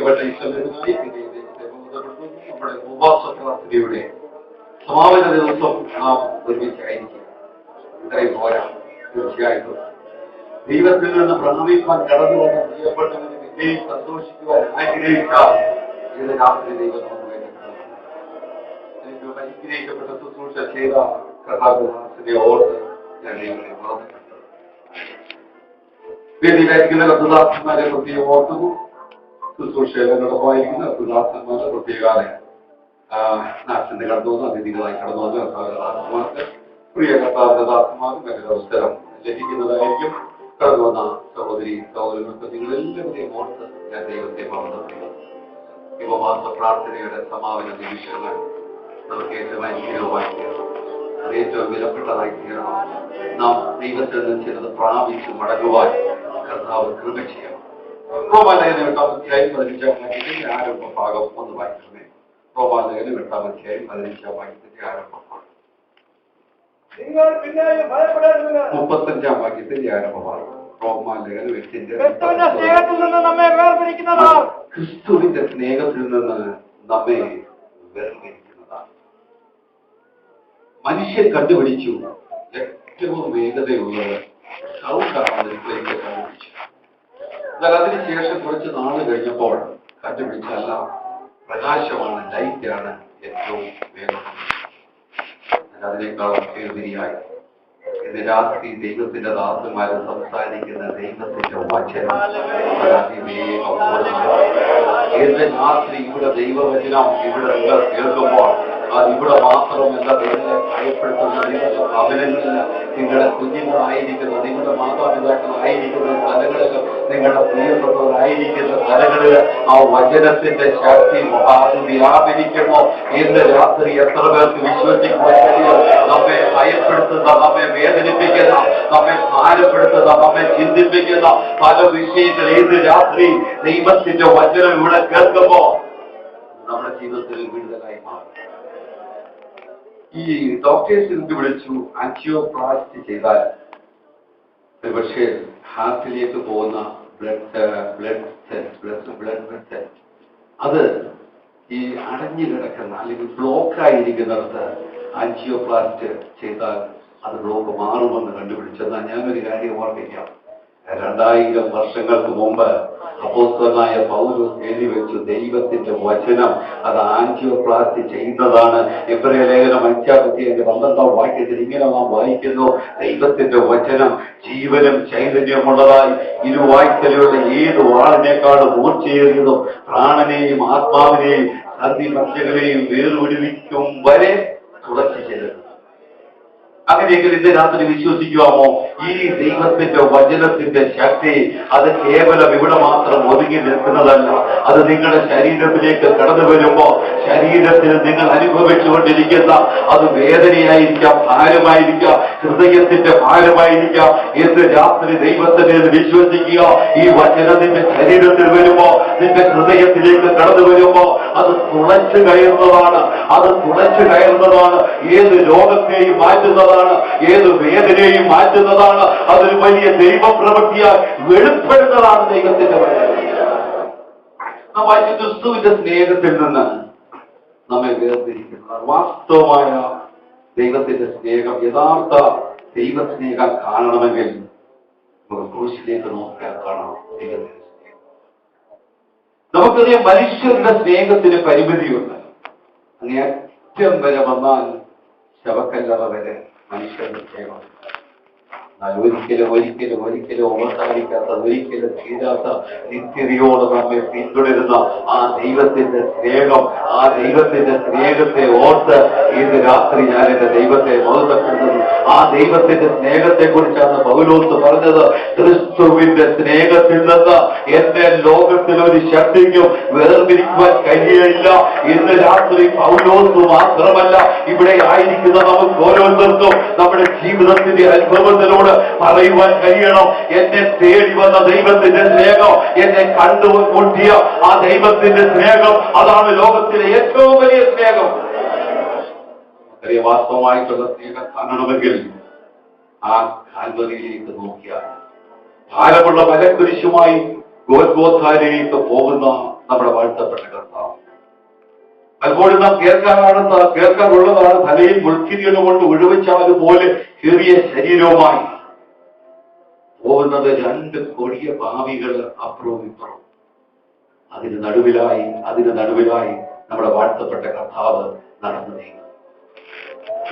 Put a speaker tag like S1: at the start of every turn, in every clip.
S1: പ്രിയപ്പെട്ട ഈശ്വരനായി നമ്മുടെ ഉപവാസ പ്രാർത്ഥനയുടെ സമാപന ദിവസം നാം ഒരുമിച്ചായിരിക്കും. ഇത്രയും പോരാ, തീർച്ചയായിട്ടും ദൈവത്തിൽ നിന്ന് പ്രാപിക്കാൻ കടന്നു വന്ന പ്രിയപ്പെട്ടവന് വിജയം സന്തോഷിക്കുവാൻ ആഗ്രഹിച്ചാൽ ഏത് രാത്രി ദൈവം നമുക്ക് വേണ്ടി അനുഗ്രഹിക്കപ്പെട്ട ശുശ്രൂഷ ചെയ്ത കഥാദാസിനെ ഓർത്ത് ഞാൻ ദൈവത്തെ ഓർമ്മിക്കുന്നു. വേദിയിലായിരിക്കുന്ന കഥാദാസന്മാരെ പ്രത്യേകം ഓർക്കുന്നു. ശുശ്രൂഷകളോടൊപ്പമായിരിക്കുന്ന കഥാദാസന്മാരെ പ്രത്യേകാല നാട്ടിന്റെ കടന്നു വന്ന അതിഥികളായി കടന്നു വന്ന കഥാദാസന്മാർക്ക് പ്രിയ കഥാദാസന്മാർക്കും ഒരു അവസരം ലഭിക്കുന്നതായിരിക്കും. കടന്നു വന്ന സഹോദരി സഹോദരങ്ങൾക്ക് നിങ്ങളെല്ലാവരെയും ഓർത്ത് ഞാൻ ദൈവത്തെ മറന്നു. ഉപവാസ പ്രാർത്ഥനയുടെ സമാപന നിമിഷങ്ങൾ നമുക്ക് ഏറ്റവും അനുഗ്രഹമായി തീരണം, അത് ഏറ്റവും വിലപ്പെട്ടതായി തീരണം. നാം ദൈവത്തിൽ നിന്ന് ചിലത് പ്രാപിച്ച് മടങ്ങുവാൻ കർത്താവ് കൃപ ചെയ്യണം. റോമാലേഖനം 8-ാം അധ്യായം 15-ാം വാക്യത്തിന്റെ ആരംഭ ഭാഗം ഒന്ന് വായിക്കണമേ. റോമാലേഖനം 8-ാം അധ്യായം 15-ാം വാക്യത്തിന്റെ ആരംഭ ഭാഗം, 35-ാം വാക്യത്തിന്റെ ആരംഭ ഭാഗം. റോമാലേഖനം 8-ന്റെ ക്രിസ്തുവിന്റെ സ്നേഹത്തിൽ നിന്ന് നമ്മെ വേർതിരിക്കുന്നതാണ്. മനുഷ്യൻ കണ്ടുപിടിച്ചു ഏറ്റവും വേഗതയുള്ളത് സൗണ്ടാണ് കണ്ടുപിടിച്ചു. എന്നാൽ അതിനുശേഷം കുറച്ച് നാൾ കഴിഞ്ഞപ്പോൾ കണ്ടുപിടിച്ചല്ല, പ്രകാശമാണ്, ലൈറ്റാണ് ഏറ്റവും വേഗം. അതിനേക്കാളും ഉപരിയായി ഇന്ന് രാത്രി ദൈവത്തിന്റെ ദാസന്മാരെ സംസാരിക്കുന്ന ദൈവത്തിന്റെ വചനം അതിവേഗം. ഏത് രാത്രി ഇവിടെ ദൈവവചനം ഇവിടെ നിങ്ങൾ കേൾക്കുമ്പോൾ അത് ഇവിടെ മാത്രമല്ല, നിങ്ങളെ ഭയപ്പെടുത്തുന്ന നിങ്ങളുടെ ഭവനങ്ങളിൽ, നിങ്ങളുടെ കുഞ്ഞുങ്ങളായിരിക്കുന്ന, നിങ്ങളുടെ മാതാപിതാക്കളായിരിക്കുന്ന സ്ഥലങ്ങളിൽ, നിങ്ങളുടെ പ്രിയപ്പെട്ടവരായിരിക്കുന്ന സ്ഥലങ്ങളിൽ ആ വചനത്തിന്റെ ശക്തി വ്യാപരിക്കുന്നു. ഇന്ന് രാത്രി എത്ര പേർക്ക് വിശ്വസിക്കുവാൻ കഴിയും? നമ്മെ ഭയപ്പെടുത്തുന്ന, നമ്മെ വേദനിപ്പിക്കുന്ന, നമ്മെ ഭാരപ്പെടുത്തുന്ന, നമ്മെ ചിന്തിപ്പിക്കുന്ന പല വിഷയങ്ങൾ ഇന്ന് രാത്രി ദൈവത്തിന്റെ വചനം ഇവിടെ കേൾക്കുമ്പോ നമ്മുടെ ജീവിതത്തിൽ വിടുതലായി മാറും. ഈ ഡോക്ടേഴ്സിലേക്ക് വിളിച്ചു ആൻജിയോപ്ലാസ്റ്റി ചെയ്താൽ പക്ഷേ ഹാർട്ടിലേക്ക് പോകുന്ന ബ്ലഡ് സെൽ അത് ഈ അടഞ്ഞു കിടക്കുന്ന അല്ലെങ്കിൽ ബ്ലോക്കായിരിക്കുന്നിടത്ത് ആൻജിയോപ്ലാസ്റ്റ് ചെയ്താൽ അത് ബ്ലോക്ക് മാറുമെന്ന് കണ്ടുപിടിച്ചെന്നാൽ ഞാനൊരു കാര്യം ഓർമ്മിക്കാം. 2000 വർഷങ്ങൾക്ക് മുമ്പ് അപ്പോസ്തലനായ പൗലോസ് എഴുതി വെച്ചു, ദൈവത്തിന്റെ വചനം അത് ആൻജിയോപ്ലാസ്റ്റി ചെയ്യുന്നതാണ്. എബ്രായ ലേഖനം 5-ാം അധ്യായം 12-ാം വാക്യത്തിൽ ഇങ്ങനെ നാം വായിക്കുന്നു, ദൈവത്തിന്റെ വചനം ജീവനും ചൈതന്യമുള്ളതായി ഇരുവായ്ത്തലയുള്ള ഏത് വാളിനേക്കാളും മൂർച്ചയേറിയതും പ്രാണനെയും ആത്മാവിനെയും സന്ധിമധ്യങ്ങളെയും വേർപിടിവിക്കും വരെ തുളച്ചു ചെല്ലുന്നു. അങ്ങനെയെങ്കിൽ ഇന്ന് രാത്രി വിശ്വസിക്കുവാമോ? ഈ ദൈവത്തിന്റെ വചനത്തിന്റെ ശക്തി അത് കേവലം ഇവിടെ മാത്രം ഒതുങ്ങി നിൽക്കുന്നതല്ല. അത് നിങ്ങളുടെ ശരീരത്തിലേക്ക് കടന്നു വരുമ്പോ ശരീരത്തിൽ നിങ്ങൾ അനുഭവിച്ചുകൊണ്ടിരിക്കുന്ന അത് വേദനയായിരിക്കാം, ഭാരമായിരിക്കാം, ഹൃദയത്തിന്റെ ഭാരമായിരിക്കാം. ഇന്ന് രാത്രി ദൈവത്തിന് വിശ്വസിക്കുക, ഈ വചനം നിന്റെ ശരീരത്തിൽ വരുമ്പോ, നിന്റെ ഹൃദയത്തിലേക്ക് കടന്നു വരുമ്പോ അത് തുളച്ചു കയറുന്നതാണ്. അത് തുളച്ചു കയറുന്നതാണ്. ഏത് രോഗത്തെയും മാറ്റുന്നതാണ്, ഏത് വേദനയെയും മാറ്റുന്നതാണ്. അതൊരു വലിയ ദൈവപ്രവൃത്തിയായി വെളിപ്പെടുന്നതാണ് ദൈവത്തിന്റെ വചനം. ക്രിസ്തുവിന്റെ സ്നേഹത്തിൽ നിന്ന് നമ്മെ വേർതിരിക്കുന്നത് വാസ്തവമായ ദൈവത്തിന്റെ സ്നേഹം, യഥാർത്ഥ ദൈവസ്നേഹം കാണണമെങ്കിൽ നമുക്ക് ക്രൂശിലേക്ക് നോക്കിയാൽ കാണാം ദൈവത്തിന്റെ സ്നേഹം. നമുക്കറിയാം മനുഷ്യരുടെ സ്നേഹത്തിന് പരിമിതിയുണ്ട്. അങ്ങനെ അറ്റം വരെ വന്നാൽ ശവക്കല്ലറ വരെ മനുഷ്യരുടെ സ്നേഹം. എന്നാൽ ഒരിക്കലും ഒരിക്കലും ഒരിക്കലും അവസാനിക്കാത്ത, ഒരിക്കലും തീരാത്ത നിത്യതയോട് നമ്മെ പിന്തുടരുന്ന ആ ദൈവത്തിന്റെ സ്നേഹം, ആ ദൈവത്തിന്റെ സ്നേഹത്തെ ഓർത്ത് ഇന്ന് രാത്രി ഞാൻ എന്റെ ദൈവത്തെ മഹത്വപ്പെടുത്തുന്നു. ആ ദൈവത്തിന്റെ സ്നേഹത്തെ കുറിച്ചാണ് പൗലോസ് പറഞ്ഞത്, ക്രിസ്തുവിന്റെ സ്നേഹത്തിൽ നിന്ന് എന്റെ ലോകത്തിൽ ഒരു ശക്തിക്കും വേർതിരിക്കുവാൻ കഴിയില്ല. ഇന്ന് രാത്രി പൗലോസ് മാത്രമല്ല, ഇവിടെ ആയിരിക്കുന്ന നമുക്ക് ഓരോരുത്തർക്കും നമ്മുടെ ജീവിതത്തിന്റെ അനുഭവത്തിലൂടെ പറയുവാൻ കഴിയണം, എന്നെ തേടി വന്ന ദൈവത്തിന്റെ സ്നേഹം, എന്നെ കണ്ടുമുട്ടിയ ആ ദൈവത്തിന്റെ സ്നേഹം, അതാണ് ലോകത്തിലെ ഏറ്റവും വലിയ സ്നേഹം. വാസ്തവമായിട്ടുള്ള സ്നേഹം കാണണമെങ്കിൽ ആ കാൽവരിയിലേക്ക് നോക്കിയാൽ, ഭാരമുള്ള മലക്കുരിശുമായി ഗോൽഗോഥായിലേക്ക് പോകുന്ന നമ്മുടെ പലപ്പോഴും നാം കേൾക്കാറുള്ളതാണ്, തലയിൽ മുൾക്കിരീടം കൊണ്ട് ഒഴിവച്ചാലുപോലെ കീറിയ ശരീരവുമായി പോകുന്നത് രണ്ട് കൊടിയ ഭാവികൾ അപ്പുറവും ഇപ്പുറവും. അതിന് നടുവിലായി നമ്മുടെ വാഴ്ത്തപ്പെട്ട കർത്താവ് നടന്നു നീങ്ങും.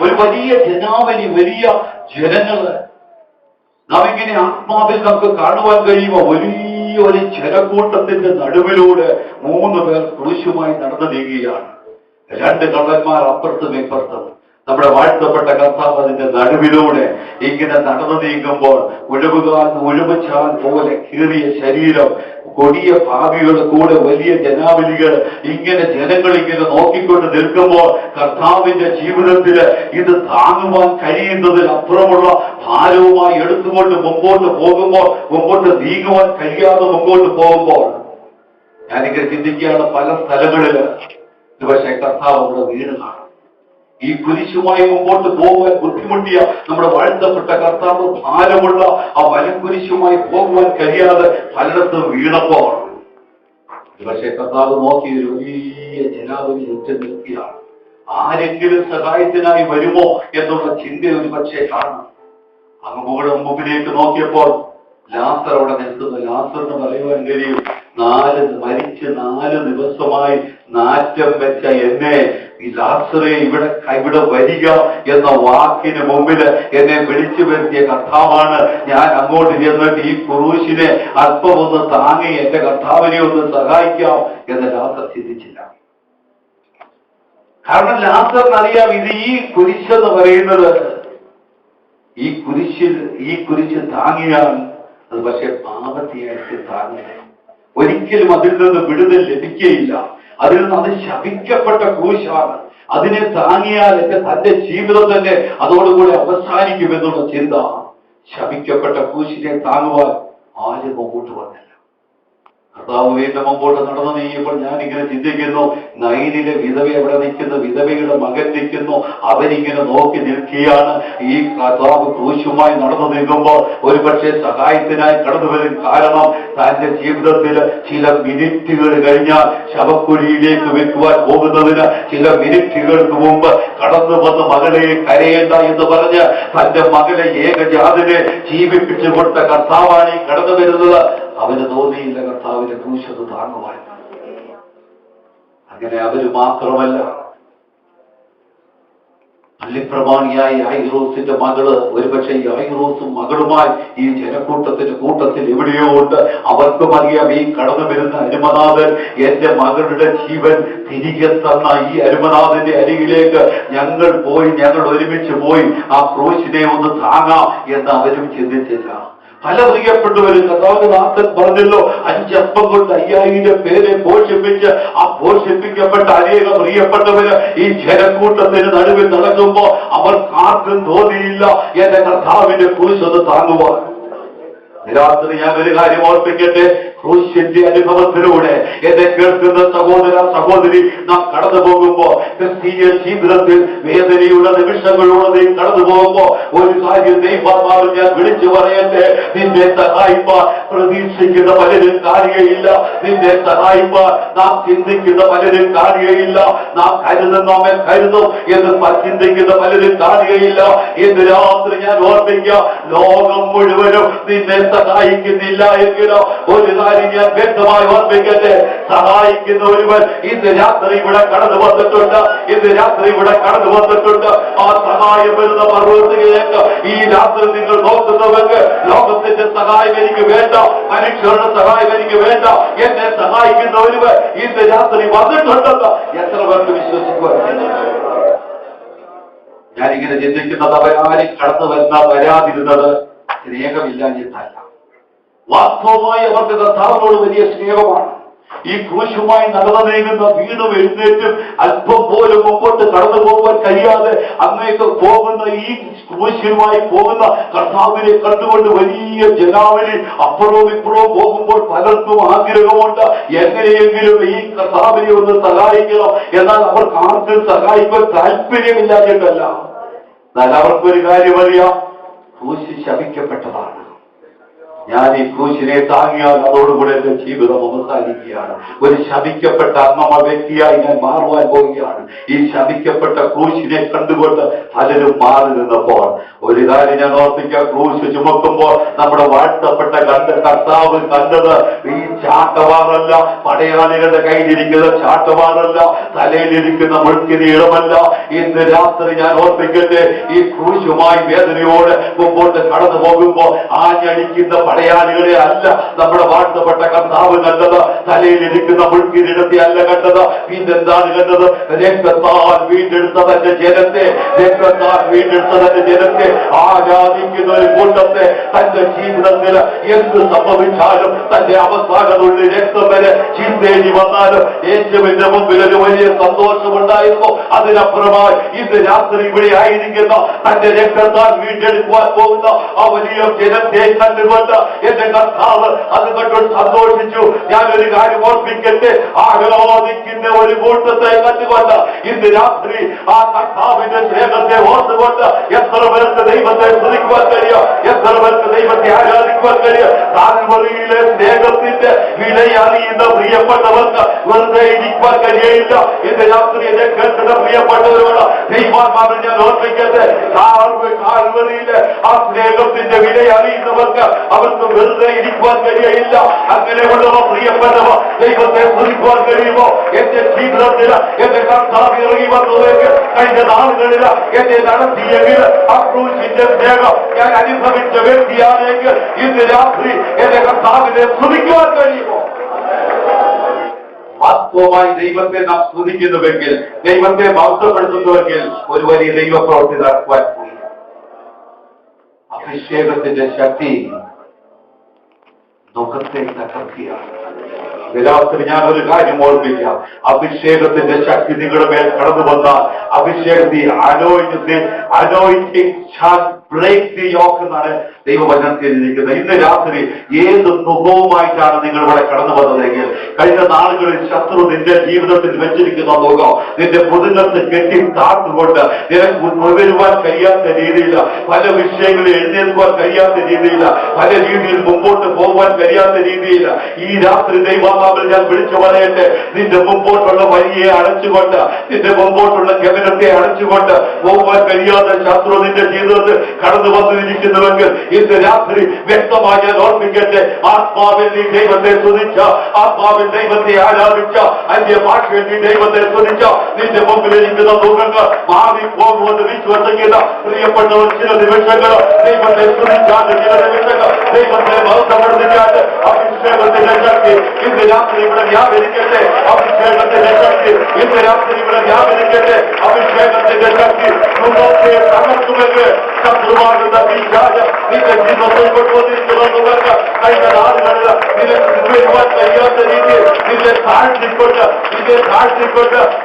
S1: ഒരു വലിയ ജനാവലി, വലിയ ജനങ്ങള് നാം ഇങ്ങനെ ആത്മാവിൽ നമുക്ക് കാണുവാൻ കഴിയുമോ? വലിയ ഒരു ജനക്കൂട്ടത്തിന്റെ നടുവിലൂടെ 3 പേർ ക്രൂശുമായി നടന്നു നീങ്ങുകയാണ്. 2 കള്ളന്മാർ അപ്പുറത്തും ഇപ്പുറത്തും. നമ്മുടെ വാഴ്ത്തപ്പെട്ട കർത്താവ് അതിന്റെ നടുവിലൂടെ ഇങ്ങനെ നടന്നു നീങ്ങുമ്പോൾ ഒഴിവുചാൽ പോലെ കീറിയ ശരീരം, കൊടിയ ഭാവികൾ, കൂടെ വലിയ ജനാവലികൾ, ജനങ്ങൾ ഇങ്ങനെ നോക്കിക്കൊണ്ട് നിൽക്കുമ്പോൾ കർത്താവിന്റെ ജീവിതത്തില് ഇത് താങ്ങുവാൻ കഴിയുന്നതിൽ അപ്പുറമുള്ള ഭാരവുമായി എടുത്തുകൊണ്ട് മുമ്പോട്ട് നീങ്ങുവാൻ കഴിയാതെ മുമ്പോട്ട് പോകുമ്പോൾ ഞാനിങ്ങനെ ചിന്തിക്കുകയാണ്, പല സ്ഥലങ്ങളില് പക്ഷേ കർത്താവ് നമ്മുടെ വീട് കാണും. ഈ കുരിശുമായി മുമ്പോട്ട് പോകുവാൻ ബുദ്ധിമുട്ടിയ നമ്മുടെ വാഴ്ത്തപ്പെട്ട കർത്താവ് ഭാരമുള്ള ആ വലക്കുരിശുമായി പോകുവാൻ കഴിയാതെ പലയിടത്തും വീണപ്പോൾ പക്ഷേ കർത്താവ് നോക്കി ഒരു വലിയ ജനാവലി ചുറ്റും നിൽക്കുകയാണ്. ആരെങ്കിലും സഹായത്തിനായി വരുമോ എന്നുള്ള ചിന്ത ഒരു പക്ഷേ കാണും. അങ്ങോട്ട് മുമ്പിലേക്ക് നോക്കിയപ്പോൾ ലാസർ അവിടെ നിൽക്കുന്നു. ലാസറിന് പറയുവാൻ കഴിയും, മരിച്ച് 4 ദിവസമായി നാറ്റം വെച്ച എന്നെ ഈ ലാസറെ ഇവിടെ വരിക എന്ന വാക്കിന് മുമ്പില് എന്നെ വിളിച്ചു വരുത്തിയ കർത്താവാണ്. ഞാൻ അങ്ങോട്ട് ചെന്നിട്ട് ഈ ക്രൂശിനെ അല്പം ഒന്ന് താങ്ങി എന്റെ കർത്താവിനെ ഒന്ന് സഹായിക്കാം എന്ന് ലാസർ ചിന്തിച്ചില്ല. കാരണം ലാസറിനറിയാം, ഇത് ഈ കുരിശെന്ന് പറയുന്നത്, ഈ കുരിശ് താങ്ങിയാൽ അത് പക്ഷെ പാപത്തെയായിട്ട് താങ്ങുക, ഒരിക്കലും അതിൽ നിന്ന് വിടുതൽ ലഭിക്കുകയില്ല. അതിൽ നിന്ന് അത് ശപിക്കപ്പെട്ട ക്രൂശാണ്. അതിനെ താങ്ങിയാൽ തന്റെ ജീവിതം തന്നെ അതോടുകൂടി അവസാനിക്കുമെന്നുള്ള ചിന്ത. ശപിക്കപ്പെട്ട ക്രൂശിനെ താങ്ങുവാൻ ആരും മുമ്പോട്ട് വന്നില്ല. കർത്താവ് വീണ്ടും മുമ്പോട്ട് നടന്നു നീങ്ങിയപ്പോൾ ഞാനിങ്ങനെ ചിന്തിക്കുന്നു, നൈനിലെ വിധവ എവിടെ നിൽക്കുന്നു, വിധവയുടെ മകൻ നിൽക്കുന്നു, അവരിങ്ങനെ നോക്കി നിൽക്കുകയാണ്. ഈ കർത്താവ് ക്രൂശുമായി നടന്നു നീങ്ങുമ്പോൾ ഒരുപക്ഷെ സഹായത്തിനായി കടന്നു വരും. കാരണം തന്റെ ജീവിതത്തിൽ ചില മിനിറ്റുകൾ കഴിഞ്ഞാൽ ശവക്കുഴിയിലേക്ക് വെക്കുവാൻ പോകുന്നതിന് ചില മിനിറ്റുകൾക്ക് മുമ്പ് കടന്നു വന്ന് മകളെ കരയേണ്ട എന്ന് പറഞ്ഞ് തന്റെ മകളെ ഏകജാതനെ ജീവിപ്പിച്ചു കൊടുത്ത കർത്താവാണ് ഈ കടന്നു വരുന്നത്. അവന് തോന്നിയില്ല കർത്താവിന്റെ ക്രൂശത് താങ്ങുവാൻ. അങ്ങനെ അവര് മാത്രമല്ല, പള്ളിപ്രമാണിയായ യായിറോസിന്റെ മകള്, ഒരുപക്ഷെ യായിറോസും മകളുമായി ഈ കൂട്ടത്തിൽ എവിടെയോ ഉണ്ട്. അവർക്കും അറിയാം, ഈ കടന്നു വരുന്ന അരുമനാഥൻ എന്റെ മകളുടെ ജീവൻ തിരികെ തന്ന ഈ അരുമനാഥന്റെ അരികിലേക്ക് ഞങ്ങൾ ഒരുമിച്ച് പോയി ആ ക്രൂശിനെ ഒന്ന് താങ്ങാം എന്ന് അവരും ചിന്തിച്ചില്ല. പല പ്രിയപ്പെട്ടവരും കഥാനാഥൻ പറഞ്ഞല്ലോ, 5 അപ്പം കൊണ്ട് 5000 പേരെ പോഷിപ്പിച്ച് ആ പോഷിപ്പിക്കപ്പെട്ട അനേക പ്രിയപ്പെട്ടവര് ഈ ജനക്കൂട്ടത്തിന് നടുവിൽ നടക്കുമ്പോ അവർക്കാർക്കും തോന്നിയില്ല എന്റെ കർത്താവിന്റെ ക്രൂശത് താങ്ങുവാൻ. രാത്രി ഞാൻ ഒരു കാര്യം ഓർപ്പിക്കട്ടെ, ക്രൂശിന്റെ അനുഭവത്തിലൂടെ എന്നെ കേൾക്കുന്ന സഹോദരി നാം കടന്നു പോകുമ്പോ, ക്രിസ്തീയ ജീവിതത്തിൽ വേദനയുള്ള നിമിഷങ്ങളിലൂടെ കടന്നു പോകുമ്പോ ഒരു കാര്യം ദൈവമാവിൽ ഞാൻ വിളിച്ചു പറയട്ടെ, നിന്നെ സഹായിപ്പാൻ പ്രതീക്ഷിക്കുന്ന പലരും കാര്യയില്ല. നിന്നെ സഹായിപ്പാൻ നാം ചിന്തിക്കുന്ന പലരും കാര്യയില്ല. നാം നമ്മെ കരുതും എന്ന് ചിന്തിക്കുന്ന പലരും കാര്യയില്ല. ഇന്ന് രാത്രി ഞാൻ ഓർപ്പിക്കാം, ലോകം മുഴുവനും നിന്നെ സഹായിക്കുന്നില്ല എങ്കിലോ ഒരു കാര്യം ഞാൻ വ്യക്തമായി ഓർമ്മിക്കട്ടെ, സഹായിക്കുന്ന ഒരുവൻ ഇന്ന് രാത്രി ഇവിടെ കടന്നു വന്നിട്ടുണ്ട്. ആ സഹായം വരുന്ന പർവ്വതത്തിലേക്ക് ഈ രാത്രി നിങ്ങൾ നോക്കുന്നുവെങ്കിൽ ലോകത്തിന്റെ സഹായം എനിക്ക് വേണ്ട, മനുഷ്യരുടെ സഹായം എനിക്ക് വേണ്ട, എന്നെ സഹായിക്കുന്ന ഒരുവൻ ഇന്ന് രാത്രി വന്നിട്ടുണ്ടെന്ന് എത്ര പേർക്ക് വിശ്വസിക്കുവാൻ? ഞാനിങ്ങനെ ചിന്തിക്കുന്നത്, അവരാരും കടന്നു വരാതിരുന്നത് സ്നേഹമില്ലാഞ്ഞിട്ടല്ല, വാസ്തവമായി അവർക്ക് കർത്താവിനോട് വലിയ സ്നേഹമാണ്. ഈ ക്രൂശുമായി നടന്നു നീങ്ങുന്ന വീണ്ടും എഴുന്നേറ്റും അല്പം പോലും മുമ്പോട്ട് കടന്നു പോകുവാൻ കഴിയാതെ അങ്ങേക്ക് പോകുന്ന ഈ ക്രൂശുമായി പോകുന്ന കർത്താവിനെ കണ്ടുകൊണ്ട് വലിയ ജനാവലി അപ്പുറവും ഇപ്പുറവും പോകുമ്പോൾ പലർക്കും ആഗ്രഹമുണ്ട്, എങ്ങനെയെങ്കിലും ഈ കർത്താവിനെ ഒന്ന് സഹായിക്കണം. എന്നാൽ അവർക്ക് ആർക്കും സഹായിക്കാൻ താല്പര്യമില്ലാഞ്ഞിട്ടല്ല. എന്നാൽ അവർക്കൊരു കാര്യം അറിയാം, ക്രൂശ് ശപിക്കപ്പെട്ടതാണ്. ഞാൻ ഈ ക്രൂശിനെ താങ്ങിയാൽ അതോടുകൂടെ എന്റെ ജീവിതം അവസാനിക്കുകയാണ്. ഒരു ശപിക്കപ്പെട്ട അമ്മ വ്യക്തിയായി ഞാൻ മാറുവാൻ പോവുകയാണ്. ഈ ശപിക്കപ്പെട്ട ക്രൂശിനെ കണ്ടുകൊണ്ട് പലരും മാറി നിന്നപ്പോൾ ഒരു കാര്യം ഞാൻ ഓർപ്പിക്കുക, ക്രൂശ് ചുമക്കുമ്പോൾ നമ്മുടെ വാഴ്ത്തപ്പെട്ട കർത്താവ് കണ്ടത് ഈ ചാട്ടവാറല്ല, പടയാളികളുടെ കയ്യിലിരിക്കുന്ന ചാട്ടവാറല്ല, തലയിലിരിക്കുന്ന മുൾക്കിരീടമല്ല. ഇന്ന് രാത്രി ഞാൻ ഓർപ്പിക്കട്ടെ, ഈ ക്രൂശുമായി വേദനയോട് മുമ്പോട്ട് കടന്നു പോകുമ്പോൾ ആഞ്ഞടിക്കുന്ന പടയാളികളെ അല്ല നമ്മുടെ വാഴ്ത്തപ്പെട്ട കർത്താവ് കണ്ടത്, തലയിലിരിക്കുന്ന മുൾക്കിരീടത്തെ അല്ല കണ്ടത്. പിന്നെന്താണ് കണ്ടത്? രക്തത്താൽ വീണ്ടെടുത്ത തന്റെ ജനത്തെ, രക്തത്താൽ വീണ്ടെടുത്ത തന്റെ ജനത്തെ ആരാധിക്കുന്ന ഒരു കൂട്ടത്തെ. തന്റെ ജീവിതത്തിൽ എന്ത് സംഭവിച്ചാലും, തന്റെ അവസാനമുള്ളിൽ രക്തം വരെ ചിന്തേരി വന്നാലും യേശുവിന്റെ മുമ്പിൽ ഒരു വലിയ സന്തോഷമുണ്ടായിരുന്നു. അതിനപ്പുറമായി ഇന്ന് രാത്രി ഇവിടെ ആയിരിക്കുന്ന തന്റെ രക്തത്താൽ വീണ്ടെടുക്കുവാൻ പോകുന്ന ആ വലിയ ജനത്തെ കണ്ടുകൊണ്ട് എന്റെ കർത്താവ് അത് കണ്ടു സന്തോഷിച്ചു. ഞാനൊരു കാര്യം ഓർപ്പിക്കട്ടെ, ആരാധിക്കുന്ന ഒരു കൂട്ടത്തെ കണ്ടുകൊണ്ട് ഇന്ന് രാത്രി ആ കർത്താവിന്റെ സ്നേഹത്തെ ഓർത്തുകൊണ്ട് എത്ര പേർക്ക് ദൈവത്തെ സ്തുതിക്കുവാൻ കഴിയും, എത്ര പേർക്ക് ദൈവത്തെ ആരാധിക്കുവാൻ കഴിയും. കാൽവറിയിലെ സ്നേഹത്തിന്റെ വിലയറിയുന്ന പ്രിയപ്പെട്ടവർക്ക് വെറുതെ ഇരിക്കുവാൻ കഴിയില്ല. ഇന്ന് രാത്രി എന്നെ കേൾക്കുന്ന പ്രിയപ്പെട്ടവരോട് ദൈവാത്മാവിൽ ഞാൻ ഓർപ്പിക്കട്ടെ, കാൽവറിയിലെ ആ സ്നേഹത്തിന്റെ വിലയറിയുന്നവർക്ക് അവർക്ക് വെറുതെ ഇരിക്കുവാൻ കഴിയില്ല. അങ്ങനെയുള്ളവ പ്രിയപ്പെട്ടവ ദൈവത്തെ സ്തുതിക്കുവാൻ കഴിയുമോ? എന്റെ ജീവിതത്തിൽ എന്റെ കർത്താവ് ഇറങ്ങി വന്നതെങ്കിൽ, കഴിഞ്ഞ നാളുകളിൽ എന്നെ നടത്തിയെങ്കിൽ ആ ക്രൂശിന്റെ സ്നേഹം ഞാൻ അനുഭവിച്ച വ്യക്തിയാണെങ്കിൽ ഇന്ന് രാത്രി എന്റെ കർത്താവിനെ സ്തുതിക്കുവാൻ കഴിയുമോ? വാസ്തവമായി ദൈവത്തെ നാം സ്തുതിക്കുന്നുവെങ്കിൽ, ദൈവത്തെ മഹത്വപ്പെടുത്തുന്നുവെങ്കിൽ ഒരു വലിയ ദൈവപ്രവൃത്തി നടക്കുവാൻ പോയി. അഭിഷേകത്തിന്റെ ശക്തി മുഖത്തെ തകർത്തിയാണ്. രാത്രി ഞാൻ ഒരു കാര്യം ഓർമ്മിക്കാം, അഭിഷേകത്തിന്റെ ശക്തി നിങ്ങളുടെ മേൽ കടന്നു വന്നാൽ അഭിഷേകത്തെ anointing shall break the yoke എന്നാണ് ദൈവവചനത്തിൽ ഇരിക്കുന്നത്. ഇന്ന് രാത്രി ഏത് മുഖവുമായിട്ടാണ് നിങ്ങൾ ഇവിടെ കടന്നു വന്നതെങ്കിൽ, കഴിഞ്ഞ നാളുകളിൽ ശത്രു നിന്റെ ജീവിതത്തിൽ വെച്ചിരിക്കുന്ന മുഖം നിന്റെ പുതുങ്ങത്ത് കെട്ടി താഴ്ത്തുകൊണ്ട് നിനക്ക് മുഴുവൻ കഴിയാത്ത രീതിയിൽ, പല വിഷയങ്ങളിൽ എഴുന്നേൽക്കുവാൻ കഴിയാത്ത രീതിയിൽ, പല രീതിയിൽ മുമ്പോട്ട് പോകുവാൻ കഴിയാത്ത രീതിയിൽ ഈ രാത്രി ദൈവാത്മാവിൽ ഞാൻ വിളിച്ചു പറയട്ടെ, നിന്റെ മുമ്പോട്ടുള്ള വഴിയെ അടച്ചുകൊണ്ട്, നിന്റെ മുമ്പോട്ടുള്ള ഗമനത്തെ അടച്ചുകൊണ്ട് പോകുവാൻ കഴിയാത്ത ശത്രു നിന്റെ ജീവിതത്തിൽ കടന്നു വന്നിരിക്കുന്നുവെങ്കിൽ ഇന്ന് രാത്രി വ്യക്തമായി ഞാൻ ഓർമ്മിക്കട്ടെ, ആത്മാവിൽ നീ ദൈവത്തെ സ്തുതിച്ച, ആത്മാവിൽ ദൈവത്തെ ആരാധിച്ച, അന്യ ഭാഷയിൽ നീ ദൈവത്തെ സ്തുതിച്ച, നിന്റെ മുമ്പിലിരിക്കുന്ന ദുഃഖങ്ങൾ മാറിപ്പോകുമെന്ന് വിശ്വസിക്കുന്ന പ്രിയപ്പെട്ടവർ ചില നിമിഷങ്ങൾ ദൈവത്തെ സ്തുതിച്ചാണ്ട്, ചില നിമിഷങ്ങൾ ദൈവത്തെ മഹത്വപ്പെടുത്തിച്ചാണ്ട് അഭിഷേകത്തിന്റെ ശക്തി ഇന്ന് രാത്രി ഇവിടെ വ്യാപരിക്കട്ടെ. അഭിഷേകത്തിന്റെ ശക്തി ഇന്ന് രാത്രി ഇവിടെ വ്യാപരിക്കട്ടെ. അഭിഷേകത്തിന്റെ ശക്തി മുന്നോട്ട് തകർക്കുമെന്ന് ശത്രുവാകുന്ന പിശാച് നിന്റെ ജീവിതത്തിൽ കൊണ്ടുവന്നിരിക്കുന്നവർക്ക് കഴിഞ്ഞ നാളുകളിൽ നിനക്ക് വരുവാൻ കഴിയാത്ത രീതിയിൽ നിന്നെ താഴ്ത്തിക്കൊണ്ട്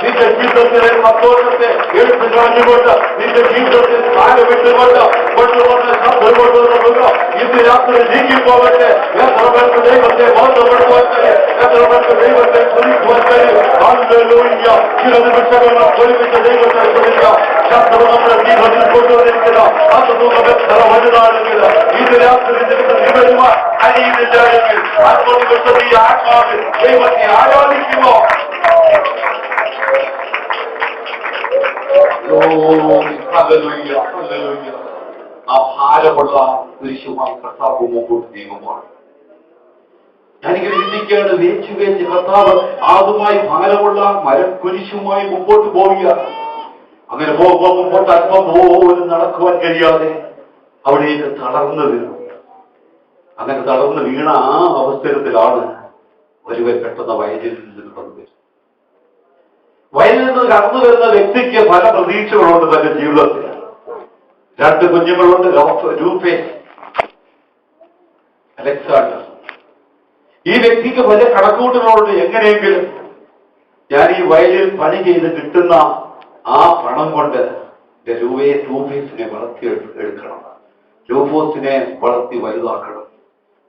S1: നിന്റെ ജീവിതത്തിലെ സന്തോഷത്തെ എടുത്തു കളഞ്ഞുകൊണ്ട്, നിന്റെ ജീവിതത്തിൽ സ്ഥാനമിട്ടുകൊണ്ട് കൊണ്ടുവന്ന ശബ്ദം കൊണ്ടുവന്നത് ഇന്ന് രാത്രി നീങ്ങിപ്പോകട്ടെ. എത്ര പേർക്ക് ദൈവത്തെ ബോധപ്പെടുത്തുവാൻ കഴിയും, എത്ര പേർക്ക് ദൈവത്തെ സ്തുതിക്കുവാൻ കഴിയും. ഹല്ലേലൂയ. ചില നിമിഷങ്ങൾ ഒരുമിച്ച് ദൈവത്തെ സ്തുതിക്കാം. ശത്രു നമ്മുടെ ജീവിതത്തിൽ കൊണ്ടുവന്നിരിക്കുന്ന അത് മുഖം എത്ര വലുതാണെങ്കിൽ ഇന്ന് രാത്രി നിനക്ക് നിവരുവാൻ കഴിയുന്നില്ല എങ്കിൽ അത്ഭുതം ഈ ആത്മാവിൽ ദൈവത്തെ ആരാധിക്കുമോ? ആ ഭാരമുള്ള കുരിശുമായി കർത്താവ് മുമ്പോട്ട് നീങ്ങുമ്പോൾ ഞാനിങ്ങനെ ചിന്തിക്കുകയാണ്, വേച്ച് കർത്താവ് അതുമായി ഭാരമുള്ള കുരിശുമായി മുമ്പോട്ട് പോവുകയാണ്. അങ്ങനെ പോകുമ്പോൾ മുമ്പോട്ട് അല്പം പോലും നടക്കുവാൻ കഴിയാതെ അവിടേക്ക് തളർന്നു വീണു. അങ്ങനെ തളർന്നു വീണ ആ അവസരത്തിലാണ് ഒരുവൻ പെട്ടെന്ന് വയലിൽ നിന്ന് കടന്നു വരുന്നത്. വയലിൽ നിന്ന് കടന്നു വരുന്ന വ്യക്തിക്ക് പല പ്രതീക്ഷകളുണ്ട് തന്റെ ജീവിതത്തിൽ. 2 കുഞ്ഞുങ്ങളുണ്ട്, രൂപേഷ്, അലക്സാണ്ടർ. ഈ വ്യക്തിക്ക് വലിയ കണക്കൂട്ടുകളുണ്ട്. എങ്ങനെയെങ്കിലും ഞാൻ ഈ വയലിൽ പണി ചെയ്ത് കിട്ടുന്ന ആ പണം കൊണ്ട് രൂപേഷിനെ വളർത്തിയെടുക്കണം, രൂപോസിനെ വളർത്തി വലുതാക്കണം,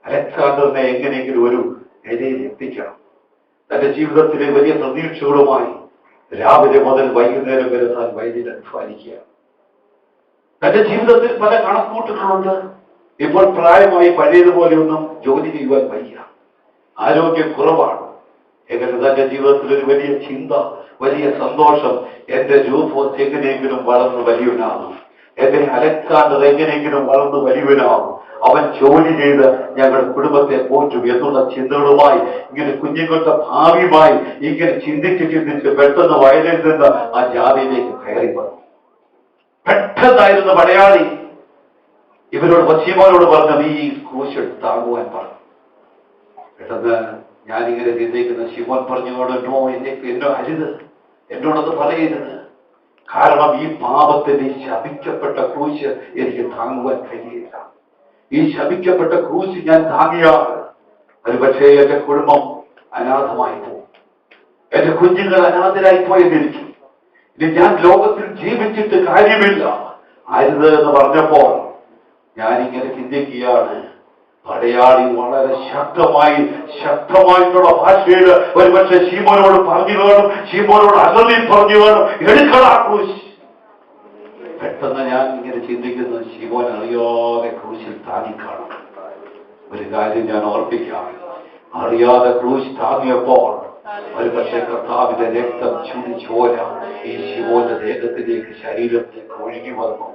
S1: അലക്സാണ്ടറിനെ എങ്ങനെയെങ്കിലും ഒരു നിലയിൽ എത്തിക്കണം. തന്റെ ജീവിതത്തിലെ വലിയ പ്രതീക്ഷകളുമായി രാവിലെ മുതൽ വൈകുന്നേരം വരെ താൻ വയലിൽ അധ്വാനിക്കുകയാണ്. തന്റെ ജീവിതത്തിൽ പല കണക്കൂട്ടുകളുണ്ട്. ഇപ്പോൾ പ്രായമായി പഴയതുപോലെയൊന്നും ജോലി ചെയ്യുവാൻ വയ്യ, ആരോഗ്യക്കുറവാണ്. എങ്ങനെ തന്റെ ജീവിതത്തിൽ ഒരു വലിയ ചിന്ത, വലിയ സന്തോഷം, എന്റെ രൂപോസ് എങ്ങനെയെങ്കിലും വളർന്ന് വലിയവനാകും, എന്റെ അലക്സാണ്ടർ എങ്ങനെയെങ്കിലും വളർന്ന് വലിയവനാകും, അവൻ ജോലി ചെയ്ത് ഞങ്ങളുടെ കുടുംബത്തെ പോറ്റും എന്നുള്ള ചിന്തകളുമായി ഇങ്ങനെ കുഞ്ഞുങ്ങളുടെ ഭാവിയുമായി ഇങ്ങനെ ചിന്തിച്ച് പെട്ടെന്ന് വയലിൽ നിന്ന് ആ ജാതിയിലേക്ക് കയറി വന്നു. പെട്ടെന്നായിരുന്നു പടയാളി ഇവരോട് ശിമോനോട് പറഞ്ഞു, നീ ഈ ക്രൂശ് താങ്ങുവാൻ പറഞ്ഞു. പെട്ടെന്ന് ഞാനിങ്ങനെ ചിന്തിക്കുന്ന ശിമോൻ പറഞ്ഞോട്, നോ, എന്നോ അരുത്, എന്നോടത് പറയരുത്. കാരണം ഈ പാപത്തിന്റെ ഈ ശപിക്കപ്പെട്ട ക്രൂശ് എനിക്ക് താങ്ങുവാൻ കഴിയില്ല. ഈ ശപിക്കപ്പെട്ട ക്രൂശ് ഞാൻ താങ്ങിയാൽ ഒരു പക്ഷേ എന്റെ കുടുംബം അനാഥമായി പോകും, എന്റെ കുഞ്ഞുങ്ങൾ അനാഥരായി പോയെന്നിരിക്കും, ഇനി ഞാൻ ലോകത്തിൽ ജീവിച്ചിട്ട് കാര്യമില്ല. അരുത് എന്ന് പറഞ്ഞപ്പോൾ ഞാനിങ്ങനെ ചിന്തിക്കുകയാണ്. പടയാളി വളരെ ശക്തമായിട്ടുള്ള ഭാഷയിൽ ഒരുപക്ഷെ ശീമോനോട് പറഞ്ഞു കാണും, ശീമോനോട് അലറി പറഞ്ഞു കാണും, എടുക്കടാ ക്രൂശ്. പെട്ടെന്ന് ഞാൻ ഇങ്ങനെ ചിന്തിക്കുന്നത്, ശീമോൻ അറിയാതെ ക്രൂശിൽ താങ്ങിക്കാണും. ഒരു കാര്യം ഞാൻ ഓർപ്പിക്കാം, അറിയാതെ ക്രൂശ് താങ്ങിയപ്പോൾ ഒരുപക്ഷെ കർത്താവിന്റെ രക്തം ചോര ഈ ശിമോന്റെ ദേഹത്തിലേക്ക്, ശരീരത്തിലേക്ക് ഒഴുകി വന്നു.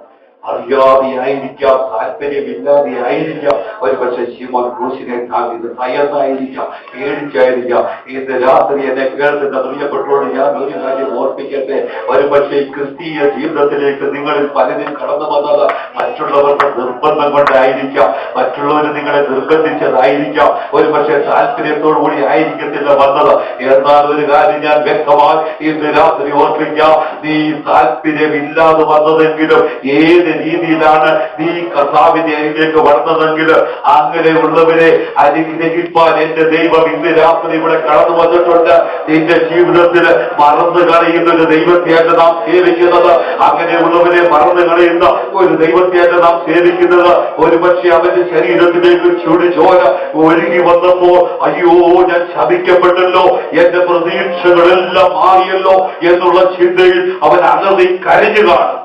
S1: അറിയാതെയായിരിക്കാം, താല്പര്യമില്ലാതെയായിരിക്കാം ഒരുപക്ഷെ ശിമോൻ ക്രൂശിനെ താങ്ങിയത്. ഭയന്നായിരിക്കാം, പേടിച്ചായിരിക്കാം. ഇന്ന് രാത്രി എന്നെ കേൾക്കുന്ന പ്രിയപ്പെട്ടവരോട് ഞാൻ ഒരു കാര്യം ഓർപ്പിക്കട്ടെ. ഒരുപക്ഷെ ക്രിസ്തീയ ജീവിതത്തിലേക്ക് നിങ്ങളിൽ പലരും കടന്നു വന്നത് മറ്റുള്ളവരുടെ നിർബന്ധം കൊണ്ടായിരിക്കാം, മറ്റുള്ളവർ നിങ്ങളെ നിർബന്ധിച്ചതായിരിക്കാം, ഒരുപക്ഷെ താല്പര്യത്തോടു കൂടി ആയിരിക്കത്തില്ല വന്നത്. എന്നാൽ ഒരു കാര്യം ഞാൻ വ്യക്തമായി ഇന്ന് രാത്രി ഓർപ്പിക്കാം, നീ താല്പര്യമില്ലാതെ വന്നതെങ്കിലും ഏത് രീതിയിലാണ് നീ കർത്താവിന്റെ അരികിലേക്ക് വന്നതെങ്കിൽ അങ്ങനെയുള്ളവരെ അനുഗ്രഹിപ്പാൻ എന്റെ ദൈവം ഇന്ന് രാത്രി ഇവിടെ കടന്നു വന്നിട്ടുണ്ട്. നിന്റെ ജീവിതത്തിൽ മറന്നു കളയുന്ന ഒരു ദൈവത്തെയല്ല നാം സേവിക്കുന്നത്. അങ്ങനെയുള്ളവരെ മറന്നു കളയുന്ന ഒരു ദൈവത്തെയല്ല നാം സേവിക്കുന്നത്. ഒരുപക്ഷെ അവന്റെ ശരീരത്തിലേക്ക് ചുടുചോര ഒഴുകി വന്നപ്പോ, അയ്യോ ഞാൻ ശപിക്കപ്പെട്ടല്ലോ, എന്റെ പ്രതീക്ഷകളെല്ലാം മാറിയല്ലോ എന്നുള്ള ചിന്തയിൽ അവൻ അലറി കരഞ്ഞു കാണും.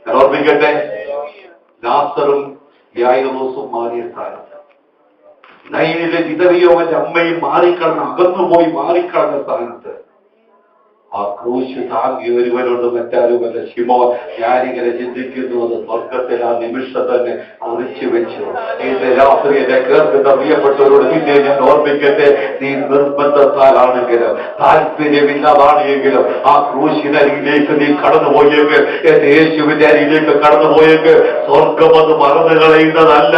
S1: ഞാൻ ഓർമ്മിക്കട്ടെ, ലാസറും യായിറോസും മാറിയ സ്ഥാനത്ത്, നൈനിലെ വിധവയോ അവന്റെ അമ്മയും മാറിക്കളഞ്ഞ, അകന്നുപോയി മാറിക്കളഞ്ഞ സ്ഥാനത്ത് ആ ക്രൂശ് താങ്ങി ഒരുവനോട് മറ്റാരുമല്ല ശിമോൻ. ഞാനിങ്ങനെ ചിന്തിക്കുന്നു, അത് സ്വർഗത്തിൽ ആ നിമിഷം തന്നെ കുറിച്ചു വെച്ചു. ഇന്ന് രാത്രി എന്നെ കേൾക്കുന്ന പ്രിയപ്പെട്ടവരോട് പിന്നെ ഞാൻ ഓർമ്മിക്കട്ടെ, നീ നിർബന്ധത്താലാണെങ്കിലും താല്പര്യമില്ലാതാണെങ്കിലും ആ ക്രൂശിനരികിലേക്ക് നീ കടന്നുപോയെങ്കിൽ, എന്റെ യേശുവിന്റെ അരികിലേക്ക് കടന്നുപോയെങ്കിൽ സ്വർഗം അത് മറന്നു കളയുന്നതല്ല.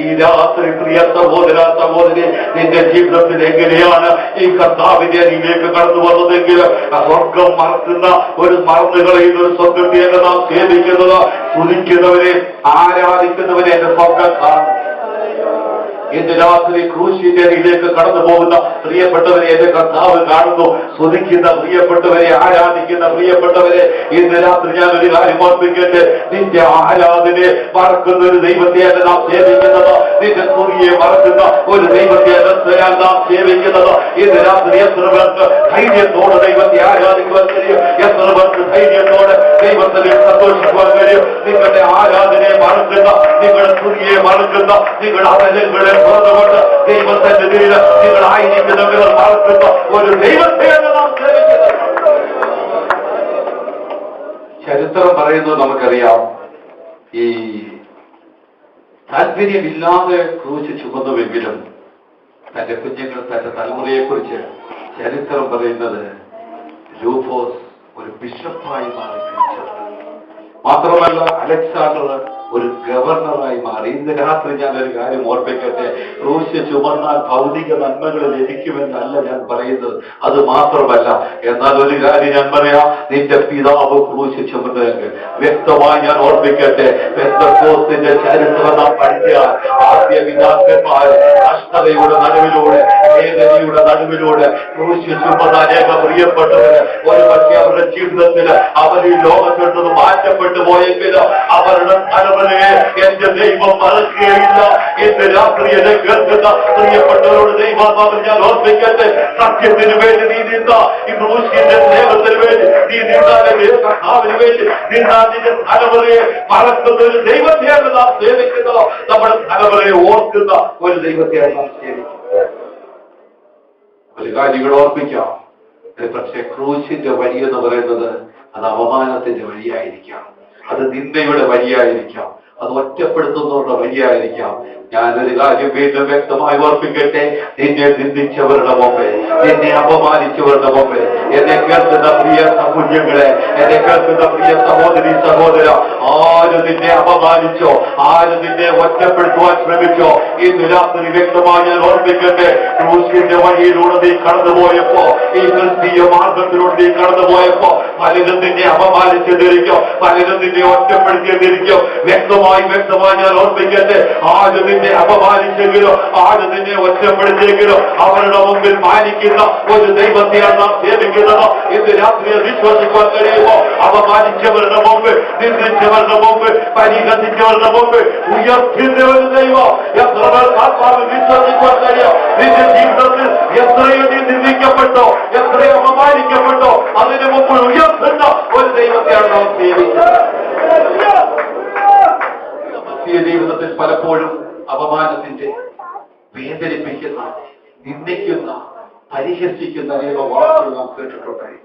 S1: ഈ രാത്രി പ്രിയ സഹോദര സഹോദരി, നിന്റെ ജീവിതത്തിൽ എങ്ങനെയാണ് ഈ കർത്താവിന്റെ അരികിലേക്ക് കടന്നു വന്നതെങ്കിൽ സ്വർഗം മറക്കുന്ന ഒരു മറന്നു കളയുന്ന ഒരു സ്വർഗത്തെയല്ല നാം സേവിക്കുന്നത്. സ്തുതിക്കുന്നവരെ, ആരാധിക്കുന്നവരെ എന്റെ സ്വർഗം കാണും. ഇന്ന് രാത്രി ക്രൂശിന്റെ അരികിലേക്ക് കടന്നു പോകുന്ന പ്രിയപ്പെട്ടവരെ എന്റെ കർത്താവ് കാണുന്നു. സ്തുതിക്കുന്ന പ്രിയപ്പെട്ടവരെ, ആരാധിക്കുന്ന പ്രിയപ്പെട്ടവരെ, ഇന്ന് രാത്രി ഞാൻ ഒരു കാര്യം ഓർപ്പിക്കട്ടെ, നിന്റെ ആരാധനയെ മറക്കുന്ന ഒരു ദൈവത്തെയല്ല നാം സേവിക്കുന്നത്. നിന്റെ സ്തുതിയെ മറക്കുന്ന ഒരു ദൈവത്തെയല്ല നാം സേവിക്കുന്നത്. ഇന്ന് രാത്രി എത്ര പേർക്ക് ധൈര്യത്തോടെ ദൈവത്തെ ആരാധിക്കുവാൻ കഴിയും, എത്ര പേർക്ക് ധൈര്യത്തോടെ ദൈവത്തിനെ സന്തോഷിക്കുവാൻ കഴിയും. നിങ്ങളുടെ ആരാധനയെ മറക്കുന്ന, നിങ്ങളുടെ സ്തുതിയെ മറക്കുന്ന, നിങ്ങളുടെ അവലങ്ങളെ കൊണ്ട് ദൈവത്തിന്റെ കീഴിൽ നിങ്ങളായിരിക്കുന്നവർ മറക്കുന്ന ഒരു ദൈവത്തെയാണ് നാം സേവിക്കുന്നത്. ചരിത്രം പറയുന്നത് നമുക്കറിയാം, ഈ താല്പര്യമില്ലാതെ ക്രൂശ് ചുമന്നുവെങ്കിലും തന്റെ കുഞ്ഞുങ്ങൾ, തന്റെ തലമുറയെക്കുറിച്ച് ചരിത്രം പറയുന്നത് രൂഫോസ് ഒരു ബിഷപ്പായി മാറി തിരിച്ചത്. മാത്രമല്ല അലക്സാണ്ടർ ഒരു ഗവർണറായി മാറി. ഇന്ന് രാത്രി ഞാനൊരു കാര്യം ഓർപ്പിക്കട്ടെ, ക്രൂശ് ചുമന്നാൽ ഭൗതിക നന്മകൾ ലഭിക്കുമെന്നല്ല ഞാൻ പറയുന്നത്, അത് മാത്രമല്ല. എന്നാൽ ഒരു കാര്യം ഞാൻ പറയാം, നിന്റെ പിതാവ് ക്രൂശ് ചുമന്നെങ്കിൽ വ്യക്തമായി ഞാൻ ഓർപ്പിക്കട്ടെ, പെന്തക്കോസ്തിന്റെ ചരിത്രം നാം പഠിച്ചാൽ ആദ്യ പിതാക്കന്മാർ കഷ്ടതയുടെ നടുവിലൂടെ, വേദനയുടെ നടുവിലൂടെ ക്രൂശ് ചുമന്ന അനേക പ്രിയപ്പെട്ടവര് ഒരുപക്ഷെ അവരുടെ ജീവിതത്തിൽ അവർ ഈ ലോകത്തിൽ നിന്ന് മാറ്റപ്പെട്ടു പോയെങ്കിൽ അവരുടെ തലമുറ പ്രിയപ്പെട്ടവരെ, എന്റെ ദൈവം മറക്കുകയില്ല. ഇന്ന് രാത്രി എന്നെ കേൾക്കുന്ന പ്രിയപ്പെട്ടവരോട് ദൈവാത്മാവിൽ ഞാൻ ഓർമ്മിക്കട്ടെ, സത്യത്തിന് വേണ്ടി നീ നിന്ന ഈ ക്രൂശിന്റെ സ്നേഹത്തിന് വേണ്ടി നീ നിന്നാലെ കർത്താവിന് വേണ്ടി നിന്നാൽ നിന്റെ തലമുറയെ മറക്കുന്ന ഒരു ദൈവത്തെയാണ് നാം സേവിക്കുന്നത്. നമ്മുടെ തലമുറയെ ഓർക്കുന്ന ഒരു ദൈവത്തെയാണ് നാം സേവിക്കുന്നത്. ഒരു കാര്യങ്ങൾ ഓർമ്മിക്കാം. പക്ഷെ ക്രൂശിന്റെ വഴി എന്ന് പറയുന്നത് അത് അപമാനത്തിന്റെ വഴിയായിരിക്കാം, അത് നിന്ദയുടെ വഴിയായിരിക്കാം, അത് ഒറ്റപ്പെടുത്തുന്നവരുടെ വഴിയായിരിക്കാം. ഞാനൊരു കാര്യം വീണ്ടും വ്യക്തമായി ഓർപ്പിക്കട്ടെ, നിന്നെ നിന്ദിച്ചവരുടെ മുമ്പേ, നിന്നെ അപമാനിച്ചവരുടെ മുമ്പേ, എന്നെ കേൾക്കുന്ന പ്രിയ കുഞ്ഞുങ്ങളെ, എന്നെ കേൾക്കുന്ന പ്രിയ സഹോദരി സഹോദര, ആര് നിന്നെ അപമാനിച്ചോ, ആര് നിന്നെ ഒറ്റപ്പെടുത്തുവാൻ ശ്രമിച്ചോ, ഇന്ന് രാത്രി വ്യക്തമായി ഞാൻ ഓർപ്പിക്കട്ടെ, ക്രൂശിന്റെ വഴിയിലൂടെ നീ കടന്നുപോയപ്പോ, ഈ ക്രിസ്തീയ മാർഗത്തിലൂടെ നീ കടന്നുപോയപ്പോ പലരും നിന്നെ അപമാനിച്ചെന്നിരിക്കും, പലരും നിന്നെ ഒറ്റപ്പെടുത്തിയെന്നിരിക്കും. വ്യക്തമായി ഞാൻ ഓർമ്മിക്കട്ടെ, ആര് നിന്നെ അപമാനിച്ചെങ്കിലോ, ആര് നിന്നെ ഒറ്റപ്പെടുത്തിയെങ്കിലോ അവരുടെ മുമ്പിൽ മാനിക്കുന്ന ഒരു ദൈവത്തെയാണ് നാം സേവിക്കുന്നത്. ഇന്ന് രാത്രിയെ വിശ്വസിക്കാൻ കഴിയുമോ? അപമാനിച്ചവരുടെ മുമ്പ്, നിന്ദിച്ചവരുടെ മുമ്പ്, പരിഹസിച്ചവരുടെ മുമ്പ് ഉയർത്തുന്ന ഒരു ദൈവം എത്ര ആത്മാവിൽ വിശ്വസിക്കാൻ കഴിയും? നിന്റെ ജീവിതത്തിൽ എത്രയോ നീ നിന്ദിക്കപ്പെട്ടോ, എത്രയോ അപമാനിക്കപ്പെട്ടോ, അതിനു മുമ്പ് ഉയർത്തുന്ന ഒരു ദൈവത്തെയാണ് നാം സേവിക്കുന്നത്. ജീവിതത്തിൽ പലപ്പോഴും അപമാനത്തിന്റെ, വേദനിപ്പിക്കുന്ന, നിന്ദിക്കുന്ന, പരിഹസിക്കുന്ന അനേക വാക്കുകൾ നാം കേട്ടിട്ടുണ്ടായിരിക്കും.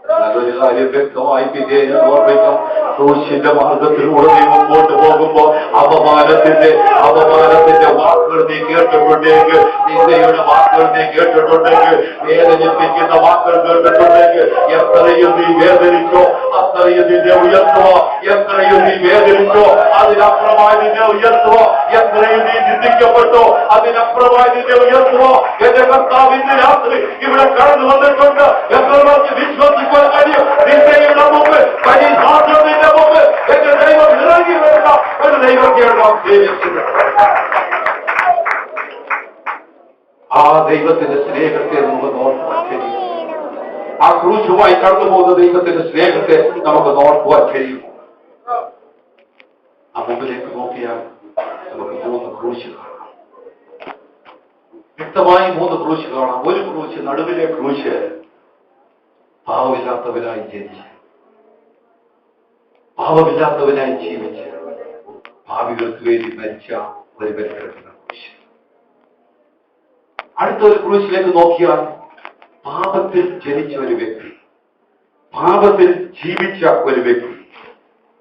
S1: നല്ലൊരു കാര്യം വ്യക്തമായി പിന്നെ ഞാൻ ഓർമ്മിക്കാം, ക്രൂശിന്റെ മാർഗത്തിലൂടെ നീ മുമ്പോട്ട് പോകുമ്പോ അപമാനത്തിന്റെ വാക്കുകൾ നീ കേട്ടിട്ടുണ്ടെങ്കിൽ, നിന്ദയുടെ വാക്കുകൾ നീ കേട്ടിട്ടുണ്ടെങ്കിൽ, വേദനിപ്പിക്കുന്ന വാക്കുകൾ കേട്ടിട്ടുണ്ടെങ്കിൽ, എത്രയും നീ വേദനിച്ചോ അത്രയും നിന്നെ ഉയർത്തുവോ, എത്രയും നീ വേദനിച്ചോ അതിനപ്പുറമായി നിന്നെ ഉയർത്തുവോ, എത്രയും നീ ചിന്തിക്കപ്പെട്ടോ അതിനപ്പുറമായി നിന്നെ ഉയർത്തുവോ. എന്റെ കർത്താവിന്റെ രാത്രി ഇവിടെ കടന്നു വന്നിട്ടുണ്ട്. എത്രമാർക്ക് വിശ്വസിക്കാൻ കഴിയും? നിന്ദയുടെ മുമ്പ്, പരിഹാസത്തിന്റെ മുമ്പ് എന്റെ ദൈവം ഇറങ്ങി വരുന്ന ഒരു ദൈവത്തെയാണ് നാം സേവിക്കുന്നത്. ആ ദൈവത്തിന്റെ സ്നേഹത്തെ നമുക്ക് നോക്കുവാൻ കഴിയും. ആ ക്രൂശുമായി കടന്നു പോകുന്ന ദൈവത്തിന്റെ സ്നേഹത്തെ നമുക്ക് നോക്കുവാൻ കഴിയും. ആ മുമ്പിലേക്ക് നോക്കിയാൽ നമുക്ക് 3 ക്രൂശ് കാണാം. വ്യക്തമായി 3 ക്രൂശ് കാണാം. ഒരു ക്രൂശ്, നടുവിലെ ക്രൂശ് പാവമില്ലാത്തവനായി ജനിച്ച്, പാവമില്ലാത്തവനായി ജീവിച്ച്, ഭാവികൾക്ക് വേണ്ടി മരിച്ച ഒരു ബലികെടുക്കുന്ന ക്രൂശ്. അടുത്തൊരു ക്രൂശിലേക്ക് നോക്കിയാൽ പാപത്തിൽ ജനിച്ച ഒരു വ്യക്തി, പാപത്തിൽ ജീവിച്ച ഒരു വ്യക്തി,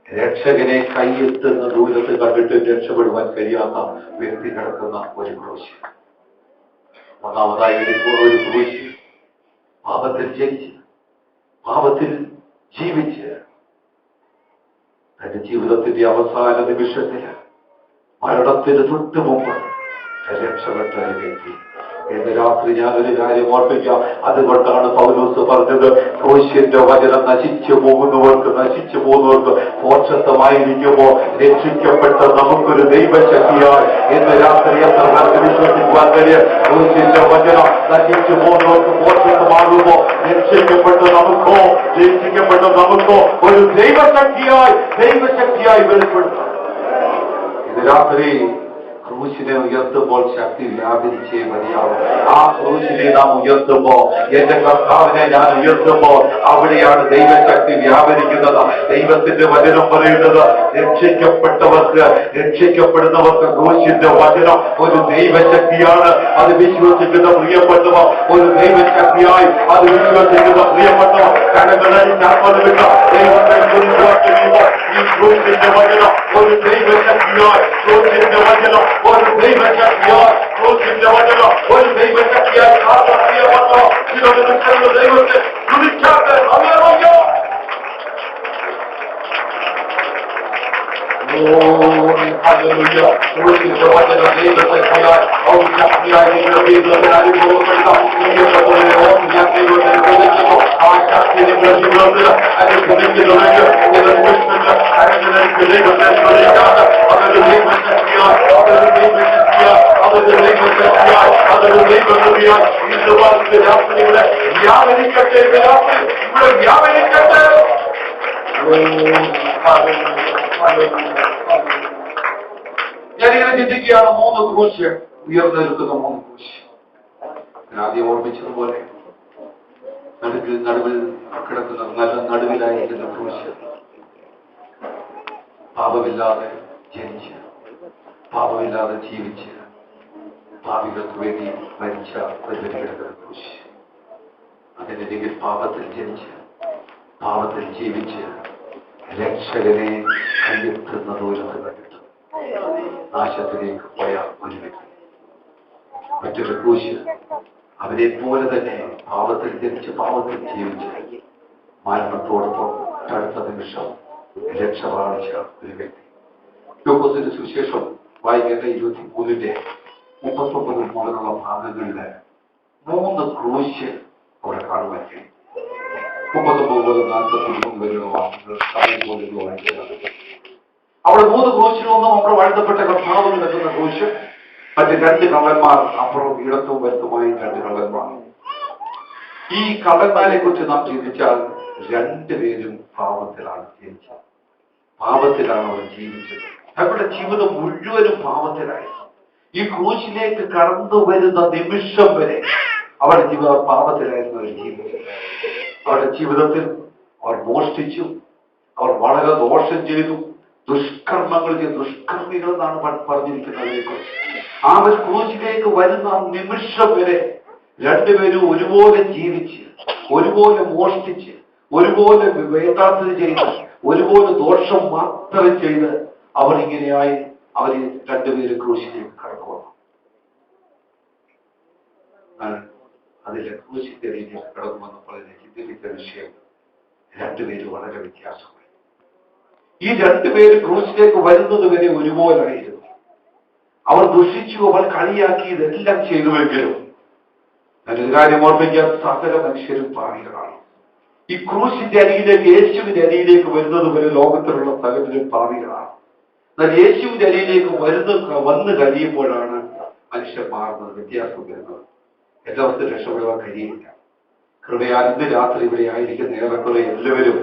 S1: രക്ഷകനെ കൈയെത്തുന്ന ദൂരത്ത് കണ്ടിട്ട് രക്ഷപ്പെടുവാൻ കഴിയാത്ത വ്യക്തി കിടക്കുന്ന ഒരു ക്രൂശ്. ഒന്നാമതായി ഒരു ക്രൂശ് പാപത്തിൽ ജനിച്ച്, പാപത്തിൽ ജീവിച്ച്, തന്റെ ജീവിതത്തിന്റെ അവസാന നിമിഷത്തില് മരണത്തിന് തൊട്ട് മുമ്പ് രക്ഷപ്പെട്ട ഒരു വ്യക്തി. ഇന്ന് രാത്രി ഞാനൊരു കാര്യം ഓർപ്പിക്കാം. അതുകൊണ്ടാണ് പൗലോസ് പറഞ്ഞത്, ക്രൂശിന്റെ വചനം നശിച്ചു പോകുന്നവർക്ക് പോഷത്വമായിരിക്കുമോ രക്ഷിക്കപ്പെട്ട നമുക്കൊരു ദൈവശക്തിയായി. ഇന്ന് രാത്രി എത്ര പേർക്ക് വിശ്വസിക്കുവാൻ കഴിയും? ക്രൂശിന്റെ വചനം നശിച്ചു പോകുന്നവർക്ക് പോഷത്വമാകുമോ, രക്ഷിക്കപ്പെട്ട നമുക്കോ ഒരു ദൈവശക്തിയായി വെളിപ്പെടുത്തും. ഇന്ന് രാത്രി ക്രൂശിനെ ഉയർത്തുമ്പോൾ ശക്തി വ്യാപരിച്ചേ മതിയാവും. ആ ക്രൂശിനെ നാം ഉയർത്തുമ്പോ, എന്റെ കർത്താവിനെ ഞാൻ ഉയർത്തുമ്പോ അവിടെയാണ് ദൈവശക്തി വ്യാപരിക്കുന്നത്. ദൈവത്തിന്റെ വചനം പറയുന്നത്, രക്ഷിക്കപ്പെടുന്നവർക്ക് ക്രൂശിന്റെ വചനം ഒരു ദൈവശക്തിയാണ്. അത് വിശ്വസിക്കുന്ന പ്രിയപ്പെട്ടവർ ഒരു ദൈവശക്തിയായി, അത് വിശ്വസിക്കുന്ന പ്രിയപ്പെട്ടവർ കരകളടിച്ചാൽമതില്ല. ദൈവത്തെ കുറിച്ച് ഈ ക്രൂശിന്റെ വചനം ഒരു ദൈവശക്തിയായി, ക്രൂശിന്റെ വചനം ഒരു ദൈവശക്തിയായി, ക്രൂശിന്റെ വചനം ഒരു ദൈവശക്തിയായി പ്രിയപ്പെട്ടവർ ഇതിനോട് നിൽക്കുന്ന ദൈവത്തെ കുറിച്ചാത്ത സമയമോ. ക്രൂശിന്റെ വചനം ദൈവശക്തിയായി ഔഷക്തിയായി നിങ്ങളുടെ ജീവിതത്തിൽ അനുഭവപ്പെടുത്താം. ആ ശക്തി നിങ്ങളുടെ ജീവിതത്തിൽ അനുഭവിക്കുന്നുണ്ടെങ്കിൽ അതൊരു ദൈവശക്തിയായി, രാത്രിയുടെ വ്യാപരിക്കട്ടെ, ഇവിടെ വ്യാപരിക്കട്ടെ. ഞാനിങ്ങനെ ചിന്തിക്കുകയാണ്, 3 ക്രൂശ്, ഉയർന്നു നിൽക്കുന്ന 3 ക്രൂശ്. ഞാൻ ആദ്യം ഓർമ്മിച്ചതുപോലെ നടുവിൽ കിടക്കുന്ന നല്ല നടുവിലായിരിക്കുന്ന ക്രൂശ്, പാപമില്ലാതെ ജനിച്ച് പാപമില്ലാതെ ജീവിച്ച് പാപികൾക്ക് വേണ്ടി മരിച്ച ഒരു കിടക്കുന്ന ക്രൂശ്. അതിനിടയിൽ പാപത്തിൽ ജനിച്ച് പാപത്തിൽ ജീവിച്ച് രക്ഷകനെ കണ്ടെത്തുന്ന ദൂരത്ത് കണ്ടിട്ട് നാശത്തിലേക്ക് പോയ ഒരു വ്യക്തി. മറ്റൊരു ക്രൂശ്, അവരെ പോലെ തന്നെ പാപത്തിൽ ജനിച്ച് പാപത്തിൽ ജീവിച്ച് മരണത്തോടൊപ്പം അടുത്ത നിമിഷം രക്ഷ പ്രാപിച്ച ഒരു വ്യക്തി. ലൂക്കോസിന്റെ സുവിശേഷം വായിക്കേണ്ട 23-ന്റെ 39 മുതലുള്ള ഭാഗങ്ങളില് 3 ക്രൂശ് അവിടെ കാണുവാൻ കഴിയും. 39 മുതൽ 43 വരെയുള്ള വാക്കുകൾ സമയം പോലുള്ള വായിച്ചതാണ്. അവിടെ 3 ക്രൂശിലൊന്നും അവിടെ വാഴ്ത്തപ്പെട്ട കർത്താവ് നിൽക്കുന്ന ക്രൂശ്, മറ്റ് 2 കള്ളന്മാർ അപ്പുറം ഇടത്തും വലത്തുമായി 2 കള്ളന്മാർ. ഈ കള്ളന്മാരെ കുറിച്ച് നാം ചിന്തിച്ചാൽ 2 പേരും പാപത്തിലാണ് ജനിച്ചത്, പാപത്തിലാണ് അവർ ജീവിച്ചത്. അവരുടെ ജീവിതം മുഴുവനും പാപത്തിലായി. ഈ ക്രൂശിലേക്ക് കടന്നു വരുന്ന നിമിഷം വരെ അവരുടെ ജീവിതം പാപത്തിലായിരുന്നു അവർ ജീവിച്ചത്. അവരുടെ ജീവിതത്തിൽ അവർ മോഷ്ടിച്ചു, അവർ വളരെ ദോഷം ചെയ്തു, ദുഷ്കർമ്മങ്ങൾ ചെയ്തു. ദുഷ്കർമ്മികൾ എന്നാണ് പറഞ്ഞിരിക്കുന്നതിനെക്കുറിച്ച്. ആ ഒരു ക്രൂശിലേക്ക് വരുന്ന നിമിഷം വരെ 2 പേരും ഒരുപോലെ ജീവിച്ച്, ഒരുപോലെ മോഷ്ടിച്ച്, ഒരുപോലെ വേണ്ടാത്തത് ചെയ്ത്, ഒരുപോലെ ദോഷം മാത്രം ചെയ്ത് അവർ ഇങ്ങനെയായി അവർ 2 പേരും ക്രൂശിലേക്ക് കടന്നു വന്നു. അതിലെ ക്രൂശിന്റെ രീതിയിലേക്ക് കടന്നു വന്നപ്പോൾ ചിന്തിപ്പിച്ച വിഷയം 2 പേരും വളരെ വ്യത്യാസമായി. ഈ 2 പേര് ക്രൂശിലേക്ക് വരുന്നത് വരെ ഒരുപോലായിരുന്നു. അവർ ദുഷിച്ചു, അവർ കളിയാക്കി, ഇതെല്ലാം ചെയ്തുവെങ്കിലും ഞാനൊരു കാര്യം ഓർമ്മിക്കാൻ, സകല മനുഷ്യരും പാപികളാണ്. ഈ ക്രൂശിന്റെ അരിയിലേക്ക്, യേശുവിന്റെ അരിയിലേക്ക് വരുന്നത് വരെ ലോകത്തിലുള്ള സകലരും പാപികളാണ്. എന്നാൽ യേശുവിന്റെ അരിയിലേക്ക് വന്നു കഴിയുമ്പോഴാണ് മനുഷ്യർ മാറുന്നത്, വ്യത്യാസം വരുന്നത്. എല്ലാവർക്കും രക്ഷപ്പെടുവാൻ കഴിയില്ല. കൃപയാൽ ഇന്ന് രാത്രി ഇവിടെ ആയിരിക്കുന്ന ഏറെക്കുറെ എല്ലാവരും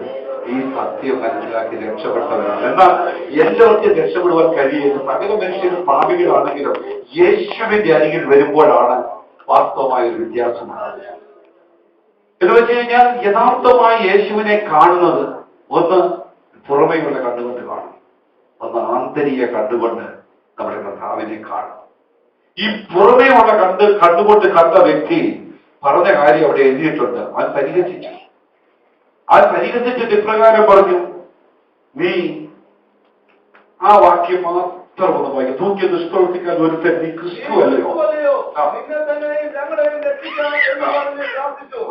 S1: ഈ സത്യം മനസ്സിലാക്കി രക്ഷപ്പെട്ടവരാണ്. എന്നാൽ എല്ലാവർക്കും രക്ഷപ്പെടുവാൻ കഴിയില്ല. സകല മനുഷ്യരും പാപികളാണെങ്കിലും യേശുവിന്റെ അരികിൽ വരുമ്പോഴാണ് വാസ്തവമായ ഒരു വ്യത്യാസമാണ്. എന്ന് വെച്ച് കഴിഞ്ഞാൽ യഥാർത്ഥമായി യേശുവിനെ കാണുന്നത് ഒന്ന് പുറമേയുള്ള കണ്ടുകൊണ്ട് കാണും, ഒന്ന് ആന്തരിക കണ്ടുകൊണ്ട് നമ്മുടെ കർത്താവിനെ കാണും. ഈ പുറമേയുള്ള കണ്ടുകൊണ്ട് കണ്ട വ്യക്തി പറഞ്ഞ കാര്യം അവിടെ എഴുതിയിട്ടുണ്ട്. അവൻ പരിഹസിച്ചു. ആ പരിഹസിച്ചിട്ട് ഇപ്രകാരം പറഞ്ഞു, നീ ആ വാക്യം മാത്രം ഒന്ന് വായിക്കും, തൂക്കി ദുഷ്പ്രവർത്തിക്കാൻ ഒരുത്തൻ നീ ക്രിസ്തു അല്ലയോ?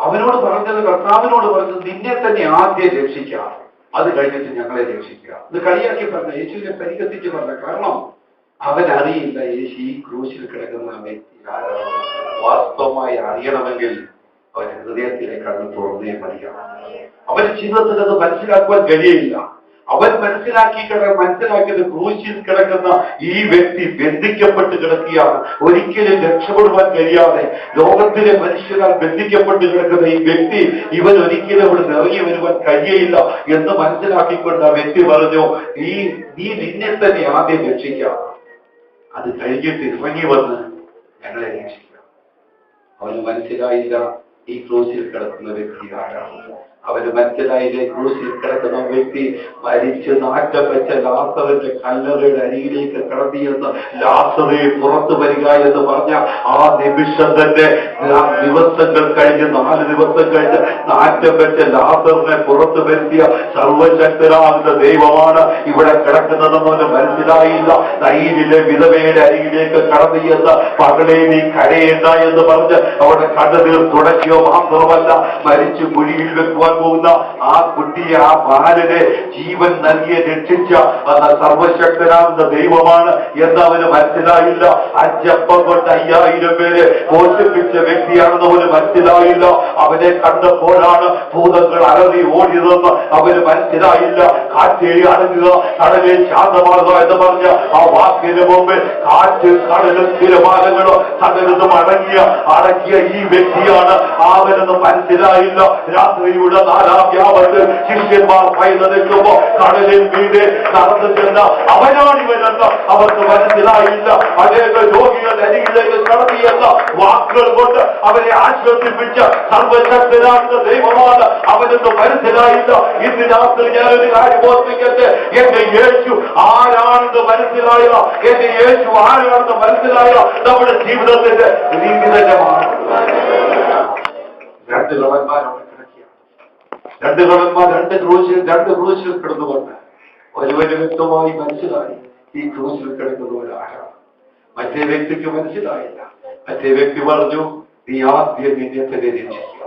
S1: അവനോട് പറഞ്ഞത്, കർത്താവിനോട് പറഞ്ഞത്, നിന്നെ തന്നെ ആദ്യം രക്ഷിക്കാം, അത് കഴിഞ്ഞിട്ട് ഞങ്ങളെ രക്ഷിക്കുക. ഇത് കളിയാക്കി പറഞ്ഞ, യേശുവിനെ പരിഹസിച്ച് പറഞ്ഞ. കാരണം അവൻ അറിയില്ല യേശു ഈ ക്രൂശിൽ കിടക്കുന്ന വ്യക്തി ആരാണ്. വാസ്തവമായി അറിയണമെങ്കിൽ അവൻ ഹൃദയത്തിലേക്ക് അത് തുറന്നേ മതിയാവും. അവന്റെ ജീവിതത്തിൽ അത് മനസ്സിലാക്കുവാൻ കഴിയില്ല. അവൻ മനസ്സിലാക്കിയത് ക്രൂശിൽ കിടക്കുന്ന ഈ വ്യക്തി ബന്ധിക്കപ്പെട്ട് കിടക്കുകയാണ്. ഒരിക്കലും രക്ഷപ്പെടുവാൻ കഴിയാതെ ലോകത്തിലെ മനുഷ്യരാൽ ബന്ധിക്കപ്പെട്ട് കിടക്കുന്ന ഈ വ്യക്തി, ഇവൻ ഒരിക്കലും ഇവിടെ ഇറങ്ങി വരുവാൻ കഴിയയില്ല എന്ന് മനസ്സിലാക്കിക്കൊണ്ട് ആ വ്യക്തി പറഞ്ഞു, നീ നിന്നെ തന്നെ ആദ്യം രക്ഷിക്കാം, അത് കഴിഞ്ഞിട്ട് ഇറങ്ങി വന്ന് ഞങ്ങളെ രക്ഷിക്കാം. അവന് മനസ്സിലായില്ല ഈ ക്രൂശിൽ കിടക്കുന്ന വ്യക്തി ആരാണ്. അവന് മനസ്സിലായില്ലേ ക്രൂശിൽ കിടക്കുന്ന വ്യക്തി മരിച്ച് നാറ്റം വെച്ച ലാസറിന്റെ കല്ലറയുടെ അരിയിലേക്ക് കടത്തിയെന്ന്. ലാസറെ പുറത്തു വരിക എന്ന് പറഞ്ഞ ആ നിമിഷം തന്നെ ദിവസങ്ങൾ കഴിഞ്ഞ് 4 ദിവസം കഴിഞ്ഞ് നാറ്റം വെച്ച ലാസറിനെ പുറത്തു വരുത്തിയ സർവശക്തനാകുന്ന ദൈവമാണ് ഇവിടെ കിടക്കുന്നതെന്ന് മനസ്സിലായില്ല. നൈലിലെ വിധവയുടെ അരികിലേക്ക് കടത്തിയെന്ന്, പകലേ നീ കരയേണ്ട എന്ന് പറഞ്ഞ് അവിടെ കണ്ണുനീർ തുടക്കിയോ മാത്രമല്ല, മരിച്ചു കുഴിയിൽ വെക്കുവാൻ പോകുന്ന ആ കുട്ടിയെ, ആ ബാലനെ ജീവൻ നൽകിയ രക്ഷിച്ച സർവശക്തനാകുന്ന ദൈവമാണ് എന്ന് അവന് മനസ്സിലായില്ല. 5 അപ്പം കൊണ്ട് 5000 പേരെ പോഷിപ്പിച്ച വ്യക്തിയാണെന്ന് അവന് മനസ്സിലായില്ല. അവനെ കണ്ടപ്പോഴാണ് ഭൂതങ്ങൾ അലറി ഓടിയതെന്ന് അവന് മനസ്സിലായില്ല. കാറ്റേ അടങ്ങുക, കടലെ ശാന്തമാകുക എന്ന് പറഞ്ഞ ആ വാക്കിന് മുമ്പ് കാറ്റ്, കടലും തിരമാലകളും സകലതും അടക്കിയ ഈ വ്യക്തിയാണ്. അവനൊന്നും മനസ്സിലായില്ല. രാത്രിയുടെ നാലാം വ്യാപത്തിൽ ശിഷ്യന്മാർ ഭയന്ന് നിൽക്കുമ്പോ കടലിൽ മീതെ നടന്നു ചെന്ന അവനാണിവനെന്ന് അവർക്ക് മനസ്സിലായില്ല. അനേക രോഗികൾ അരികിലേക്ക് കടത്തിയെന്ന വാക്കുകൾ കൊണ്ട് അവരെ ആശ്വസിപ്പിച്ച സർവശക്തനാകുന്ന ദൈവമാണ് അവനെന്ന് മനസ്സിലായില്ല. ഇന്ന് രാത്രി ഞാനൊരു കാര്യം ഓർമ്മിക്കട്ടെ, എന്റെ യേശു ആരാണെന്ന് മനസ്സിലായ, എന്റെ യേശു ആരാണെന്ന് മനസ്സിലായ നമ്മുടെ ജീവിതത്തിന്റെ രീതി തന്നെയാണ്. രണ്ട് കള്ളന്മാരവിടെ കിടക്കുകയാണ്. രണ്ട് ക്രൂശിൽ കിടന്നുകൊണ്ട് ഒരുവന് വ്യക്തമായി മനസ്സിലായി ഈ ക്രൂശിൽ കിടക്കുന്നവരാരാണ്. മറ്റേ വ്യക്തിക്ക് മനസ്സിലായില്ല. മറ്റേ വ്യക്തി പറഞ്ഞു, നീ ആദ്യം നിന്നെ തന്നെ രക്ഷിക്കുക,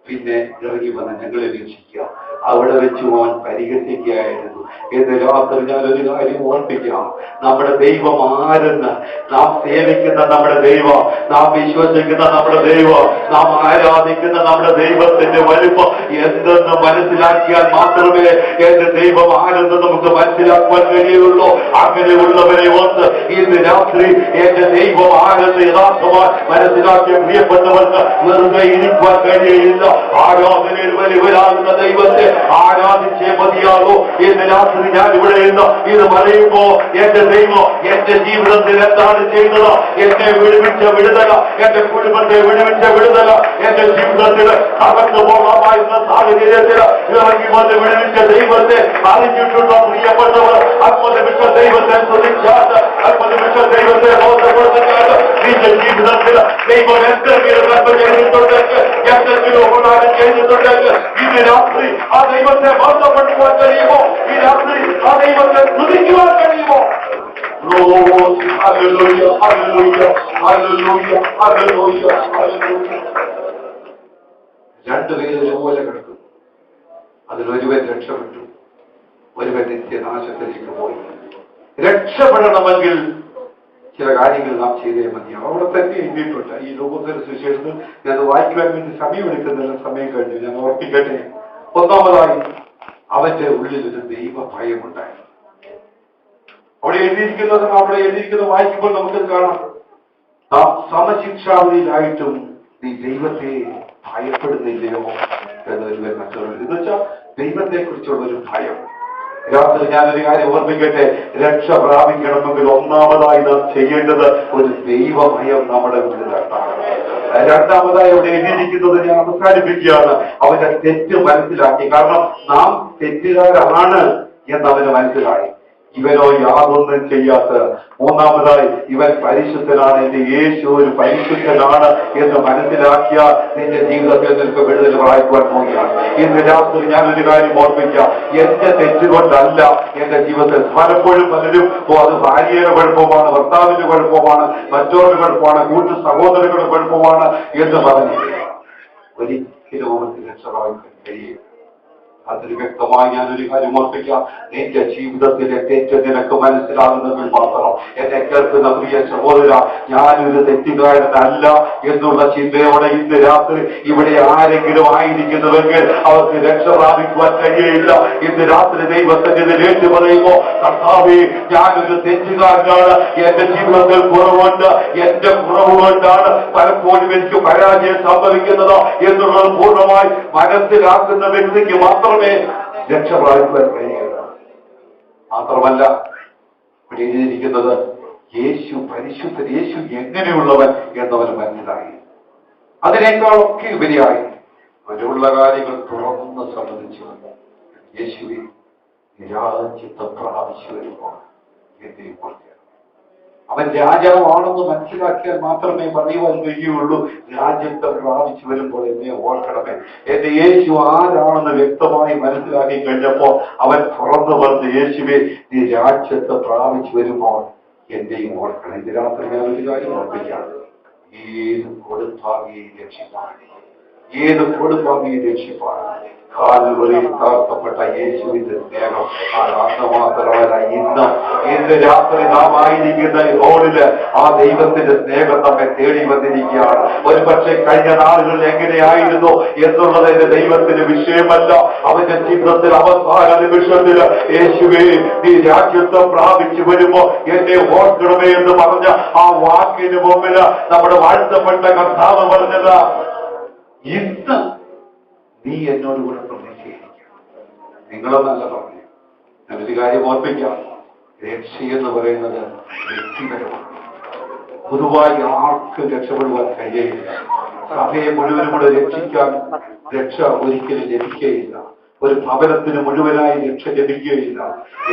S1: പിന്നെ ഇറങ്ങി വന്ന് ഞങ്ങളെ രക്ഷിക്കുക. അവിടെ വെച്ച് അവൻ പരിഹസിക്കുകയായിരുന്നു. എന്ന് രാത്രി ഞാനൊരു കാര്യം ഓർപ്പിക്കാം, നമ്മുടെ ദൈവം ആരെന്ന്, നാം സേവിക്കുന്ന നമ്മുടെ ദൈവം, നാം വിശ്വസിക്കുന്ന നമ്മുടെ ദൈവം, നാം ആരാധിക്കുന്ന നമ്മുടെ ദൈവത്തിന്റെ വലുപ്പം എന്തെന്ന് മനസ്സിലാക്കിയാൽ മാത്രമേ എന്റെ ദൈവം ആരെന്ന് നമുക്ക് മനസ്സിലാക്കുവാൻ കഴിയുള്ളൂ. അങ്ങനെയുള്ളവരെ ഓർത്ത് ഇന്ന് രാത്രി എന്റെ ദൈവം ആരെന്ന് യഥാർത്ഥമായി മനസ്സിലാക്കിയ പ്രിയപ്പെട്ടവർക്ക് വെറുതെ ഇരിക്കുവാൻ കഴിയുകയില്ല. ആരാധനയിൽ വലിയവരാകുന്ന ദൈവത്തെ ആരാധിച്ചേ മതിയാകൂ. ഇന്ന് രാത്രി ഞാൻ ഇവിടെ നിന്ന് ഇത് പറയുമ്പോ എന്റെ ദൈവം എന്റെ ജീവിതത്തിൽ എന്താണ് ചെയ്തത്, എന്നെ വിടുവിച്ച വിടുതല, എന്റെ കുടുംബത്തെ വിടുവിച്ച വിടുതല, എന്റെ ജീവിതത്തിൽ കടന്നു പോകാമായിരുന്ന സാഹചര്യത്തിൽ ഇറങ്ങി വന്ന് വിടുവിച്ച ദൈവത്തെ അറിഞ്ഞിട്ടുണ്ടോ പ്രിയപ്പെട്ടവർ? 50 നിമിഷം ദൈവത്തെ സ്തുതിച്ചാട്ട്, 50 നിമിഷം ദൈവത്തെ ബോധപ്പെടുത്തിച്ചാട്ട് നിന്റെ ജീവിതത്തിൽ ദൈവം എന്തെങ്കിലും നന്മ ചെയ്തിട്ടുണ്ടെങ്കിൽ, എന്തെങ്കിലും ഉപകാരം ചെയ്തിട്ടുണ്ടെങ്കിൽ ഇന്ന് രാത്രി ആ ദൈവത്തെ ബോധപ്പെടുത്തുവാൻ കഴിയുമോ? ഈ രാത്രി ആ ദൈവത്തെ സ്തുതിക്കുവാൻ കഴിയുമോ? രണ്ടുപേരും ഒരുപോലെ കിടക്കുന്നു. അതിലൊരുവൻ രക്ഷപ്പെട്ടു, ഒരുവൻ നിത്യനാശത്തിലേക്ക് പോയി. രക്ഷപ്പെടണമെങ്കിൽ ചില കാര്യങ്ങൾ നാം ചെയ്തേ മതിയാവും. അവിടെ തന്നെ എഴുതിയിട്ടുണ്ട്. ഈ ലോകോത്തര സുവിശേഷത്തിൽ ഞാൻ വായിക്കുവാൻ വേണ്ടി സമയമെടുക്കുന്നില്ല, സമയം കഴിഞ്ഞു. ഞാൻ ഓർപ്പിക്കട്ടെ. ഒന്നാമതായി അവന്റെ ഉള്ളിൽ ഒരു ദൈവ ഭയമുണ്ടായി. അവിടെ എഴുതിയിരിക്കുന്ന വായിക്കുമ്പോൾ നമുക്കത് കാണാം. നാം സമശിക്ഷാവിധിയിലായിട്ടും നീ ദൈവത്തെ ഭയപ്പെടുന്നില്ലയോ എന്നൊരു മറ്റുള്ള എന്ന് വെച്ചാൽ ദൈവത്തെ കുറിച്ചുള്ള ഒരു ഭയം. രാത്രി ഞാനൊരു കാര്യം ഓർമ്മിക്കട്ടെ, രക്ഷ പ്രാപിക്കണമെങ്കിൽ ഒന്നാമതായി നാം ചെയ്യേണ്ടത് ഒരു ദൈവഭയം നമ്മുടെ ഉള്ളിലുണ്ടാകണം. രണ്ടാമതായി അവിടെ എഴുതിയിരിക്കുന്നത് ഞാൻ അവസാനിപ്പിക്കുകയാണ്, അവന്റെ തെറ്റ് മനസ്സിലാക്കി. കാരണം നാം തെറ്റുകാരാണ് എന്നവന് മനസ്സിലായി. ഇവനോ യാതൊന്നും ചെയ്യാത്ത. മൂന്നാമതായി ഇവൻ പരിശുദ്ധനാണ്, എന്റെ യേശു ഒരു പരിശുദ്ധനാണ് എന്ന് മനസ്സിലാക്കിയാൽ നിന്റെ ജീവിതത്തിൽ നിനക്ക് വിടുതൽ വായിക്കുവാൻ പോവുകയാണ്. ഇന്ന് രാത്രി ഞാനൊരു കാര്യം ഓർമ്മിക്കാം, എന്റെ തെറ്റുകൊണ്ടല്ല എന്റെ ജീവിതത്തിൽ. പലപ്പോഴും പലരും അത് ഭാര്യയുടെ കുഴപ്പമാണ്, ഭർത്താവിന്റെ കുഴപ്പമാണ്, മറ്റൊരു കുഴപ്പമാണ്, കൂട്ടു സഹോദരങ്ങളുടെ കുഴപ്പമാണ് എന്ന് പറഞ്ഞില്ല. ഒരിക്കലും അവർക്ക് രക്ഷപ്പെടാൻ കഴിയും. അതിന് വ്യക്തമായി ഞാനൊരു കാര്യം ഓർപ്പിക്കാം, നിന്റെ ജീവിതത്തിലെ തെറ്റ് നിനക്ക് മനസ്സിലാകുന്നതിൽ മാത്രം. എന്നെ കേൾക്കുന്ന പ്രിയ സഹോദര, ഞാനൊരു തെറ്റുകാരനല്ല എന്നുള്ള ചിന്തയോടെ ഇന്ന് രാത്രി ഇവിടെ ആരെങ്കിലും ആയിരിക്കുന്നുവെങ്കിൽ അവർക്ക് രക്ഷ പ്രാപിക്കുവാൻ കഴിയില്ല. ഇന്ന് രാത്രി ദൈവത്തിന്റെ ഏറ്റു പറയുമ്പോ, കർത്താവേ ഞാനൊരു തെറ്റുകാരനാണ്, എന്റെ ജീവിതത്തിൽ കുറവുണ്ട്, എന്റെ കുറവ് കൊണ്ടാണ് പലപ്പോഴും എനിക്ക് പരാജയം സംഭവിക്കുന്നത് എന്നുള്ളത് പൂർണ്ണമായി മനസ്സിലാക്കുന്ന വ്യക്തിക്ക് മാത്രം രക്ഷ പ്രാപിക്കുവാൻ കഴിയുക. മാത്രമല്ല ഇവിടെ എഴുതിയിരിക്കുന്നത് യേശു പരിശുദ്ധൻ, യേശു എങ്ങനെയുള്ളവൻ എന്നവന് മനസ്സിലായി. അതിനേക്കാളൊക്കെ ഉപരിയായി അവരുള്ള കാര്യങ്ങൾ തുറന്ന് സംബന്ധിച്ചു. യേശുവെ രാജ്യത്തെ പ്രാപിച്ചു വരുമ്പോൾ എന്നെ ഓർക്കുക. അവൻ രാജാവാണെന്ന് മനസ്സിലാക്കിയാൽ മാത്രമേ പറയുവാൻ കഴിയുള്ളൂ, രാജ്യത്തെ പ്രാപിച്ചു വരുമ്പോൾ എന്നെ ഓർക്കണമേ. എന്റെ യേശു ആരാണെന്ന് വ്യക്തമായി മനസ്സിലാക്കി കഴിഞ്ഞപ്പോൾ അവൻ തുറന്നു പറഞ്ഞ്, യേശുവെ നീ രാജ്യത്തെ പ്രാപിച്ചു വരുമ്പോൾ എന്നെയും ഓർക്കണം. ഇത് രാത്രി ഞാൻ ഒരു കാര്യം ഓർപ്പിക്കാം, ഏത് കൊടുപ്പാകിയെ രക്ഷിപ്പാൻ, ഏത് കൊടുപ്പാകിയെ രക്ഷിപ്പാൻ കാൽവരിയിൽ താഴ്ത്തപ്പെട്ട യേശുവിന്റെ സ്നേഹം മാത്രമല്ല, ഇന്ന് രാത്രി നാം ആയിരിക്കുന്ന റോഡില് ആ ദൈവത്തിന്റെ സ്നേഹം നമ്മെ തേടി വന്നിരിക്കുകയാണ്. ഒരു പക്ഷേ കഴിഞ്ഞ നാളുകളിൽ എങ്ങനെയായിരുന്നു എന്നുള്ളത് എന്റെ ദൈവത്തിന് വിഷയമല്ല. അവന്റെ ജീവിതത്തിൽ അവസാന നിമിഷത്തിൽ യേശുവേ നീ രാജ്യത്വം പ്രാപിച്ചു വരുമ്പോ എന്നെ ഓർക്കണമേ എന്ന് പറഞ്ഞ ആ വാക്കിന് മുമ്പിൽ നമ്മുടെ വാഴ്ത്തപ്പെട്ട കർത്താവ് പറഞ്ഞത്, ഇന്ന് നീ എന്നോട് കൂടെ പ്രതീക്ഷയിരിക്കും. നിങ്ങളെന്നല്ല പറഞ്ഞു. ഞാനൊരു കാര്യം ഓർപ്പിക്കാം. രക്ഷയെന്ന് പറയുന്നത് വ്യക്തിപരമാണ്. പൊതുവായി ആർക്കും രക്ഷപ്പെടുവാൻ കഴിയുകയില്ല. സഭയെ മുഴുവനും കൂടെ രക്ഷിക്കാൻ രക്ഷ ഒരിക്കലും ലഭിക്കുകയില്ല. ഒരു ഭവനത്തിന് മുഴുവനായി രക്ഷ ലഭിക്കുകയില്ല.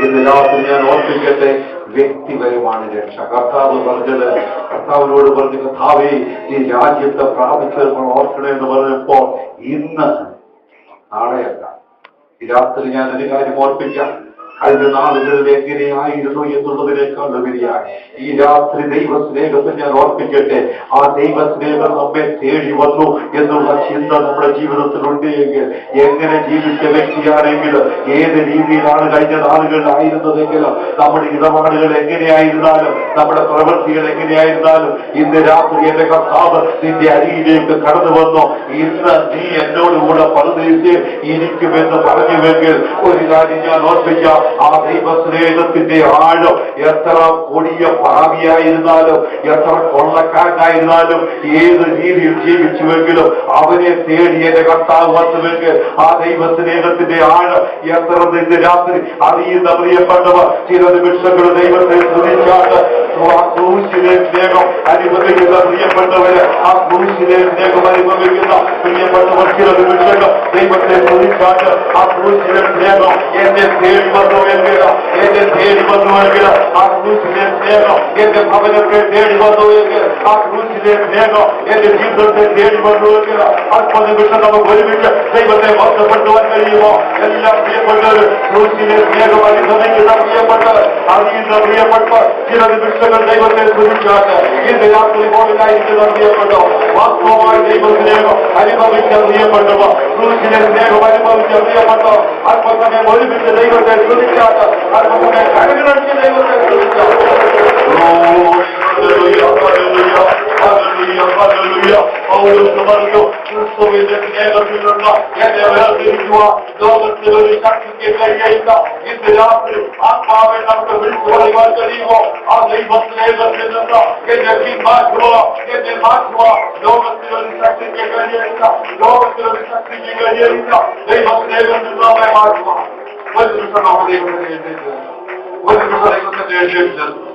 S1: ഏത് രാത്രി ഞാൻ ഓർപ്പിക്കട്ടെ, വ്യക്തിപരമാണ് രക്ഷ. കർത്താവ് പറഞ്ഞത്, കർത്താവിനോട് പറഞ്ഞ കർത്താവേ ഈ രാജ്യത്തെ പ്രാപിച്ചത് നമ്മൾ ഓർക്കണമെന്ന് പറഞ്ഞപ്പോ ഇന്ന് നാളെയല്ല. ഈ രാത്രി ഞാൻ ഒരു കാര്യം ഓർപ്പിക്കാം. കഴിഞ്ഞ നാളുകളിൽ എങ്ങനെയായിരുന്നു എന്നുള്ളതിനേക്കാൾ ഉപരിയായി ഈ രാത്രി ദൈവസ്നേഹത്തെ ഞാൻ ഓർപ്പിക്കട്ടെ. ആ ദൈവസ്നേഹം നമ്മെ തേടി വന്നു എന്നുള്ള ചിന്ത നമ്മുടെ ജീവിതത്തിലുണ്ട് എങ്കിൽ, എങ്ങനെ ജീവിച്ച വ്യക്തിയാണെങ്കിൽ, ഏത് രീതിയിലാണ് കഴിഞ്ഞ നാളുകളിലായിരുന്നതെങ്കിലും, നമ്മുടെ ഇടപാടുകൾ എങ്ങനെയായിരുന്നാലും, നമ്മുടെ പ്രവൃത്തികൾ എങ്ങനെയായിരുന്നാലും, ഇന്ന് രാത്രി എന്റെ കർത്താവ് നിന്റെ അരിയിലേക്ക് കടന്നു വന്നു. ഇന്ന് നീ എന്നോടുകൂടെ പരദേശിൽ ഇരിക്കുമെന്ന് പറഞ്ഞുവെങ്കിൽ ഒരു കാര്യം ഞാൻ ഓർപ്പിക്കാം. ആ ദൈവസ്നേഹത്തിന്റെ ആഴം എത്ര കൊടിയ പാപിയായിരുന്നാലും, എത്ര കൊള്ളക്കാരനായിരുന്നാലും, ഏത് രീതിയിൽ ജീവിച്ചുവെങ്കിലും അവനെ തേടി എന്റെ കർത്താവ് വന്നുവെങ്കിൽ ആ ദൈവസ്നേഹത്തിന്റെ ആഴം എത്ര നിന്ന് രാത്രി അറിയുന്ന പ്രിയപ്പെട്ടവർ ചില നിമിഷങ്ങൾ ദൈവത്തെ സ്തുതിച്ചാണ്. ആ ക്രൂശിലെ സ്നേഹം അനുഭവിക്കുന്ന പ്രിയപ്പെട്ടവര്, ആ ക്രൂശിലെ സ്നേഹം അനുഭവിക്കുന്ന പ്രിയപ്പെട്ടവർ ചില നിമിഷങ്ങൾ ദൈവത്തെ സ്തുതിച്ചാണ്. ആ ക്രൂശിലെ സ്നേഹം എന്നെ തേടി വന്നുവെങ്കിൽ, എന്നെ തേടി വന്നുവെങ്കിൽ, ആ ക്രൂശിലെ സ്നേഹം എന്റെ ഭവനത്തെ തേടി വന്നുവെങ്കിൽ, ആ ക്രൂശിലെ സ്നേഹം എന്റെ ജീവിതത്തെ തേടി വന്നുവെങ്കിൽ, അല്പനിമിഷം നമുക്ക് ഒരുമിച്ച് ദൈവത്തെ ബന്ധപ്പെടുത്തുവാൻ കഴിയുമോ? എല്ലാം പ്രിയപ്പെട്ടവർ, ക്രൂശിലെ സ്നേഹം അനുഭവിക്കുന്ന പ്രിയപ്പെട്ടവർ, അറിയുന്ന പ്രിയപ്പെട്ടവർ ചില നിമിഷങ്ങൾ ദൈവത്തെ സ്തുതിച്ചാണ്. ഇന്ന് രാത്രി മോളിലായിരിക്കുന്ന പ്രിയപ്പെട്ടവർ, വാസ്തവമായി ദൈവസ്നേഹം അനുഭവിച്ച പ്രിയപ്പെട്ടവർ, ക്രൂശിലെ സ്നേഹം അനുഭവിച്ച പ്രിയപ്പെട്ടവർ, അല്പസമയം ഒരുമിച്ച് ദൈവത്തെ സ്തുതിച്ചാണ്. അല്പസമയം കരങ്ങളടിച്ച് ദൈവത്തെ സ്തുതിച്ചാണ്. ക്രിസ്തുവിന്റെ സ്നേഹത്തിലുള്ള എന്നെ വേർതിരിക്കുവാൻ ലോകത്തിൽ ഒരു ശക്തിക്ക് കഴിയില്ല. ഇന്ന് രാത്രി ആത്മാവെ നമുക്ക് വിളിച്ചു പറയുവാൻ കഴിയുമോ? ആ ദൈവസ്നേഹത്തിൽ നിന്ന് എന്നെ പിന്മാറ്റുക, എന്നെ മാറ്റുക. ലോകത്തിൽ ഒരു ശക്തിക്ക് കഴിയില്ല, ലോകത്തിൽ ഒരു ശക്തിക്ക് കഴിയില്ല. ദൈവസ്നേഹത്തിൽ നമ്മെ മാറ്റുക. ഒരു നിമിഷം നാം ദൈവത്തെ എഴുന്നേറ്റ്, ഒരു നിമിഷം ദൈവത്തിന്റെ എഴുന്നേറ്റ്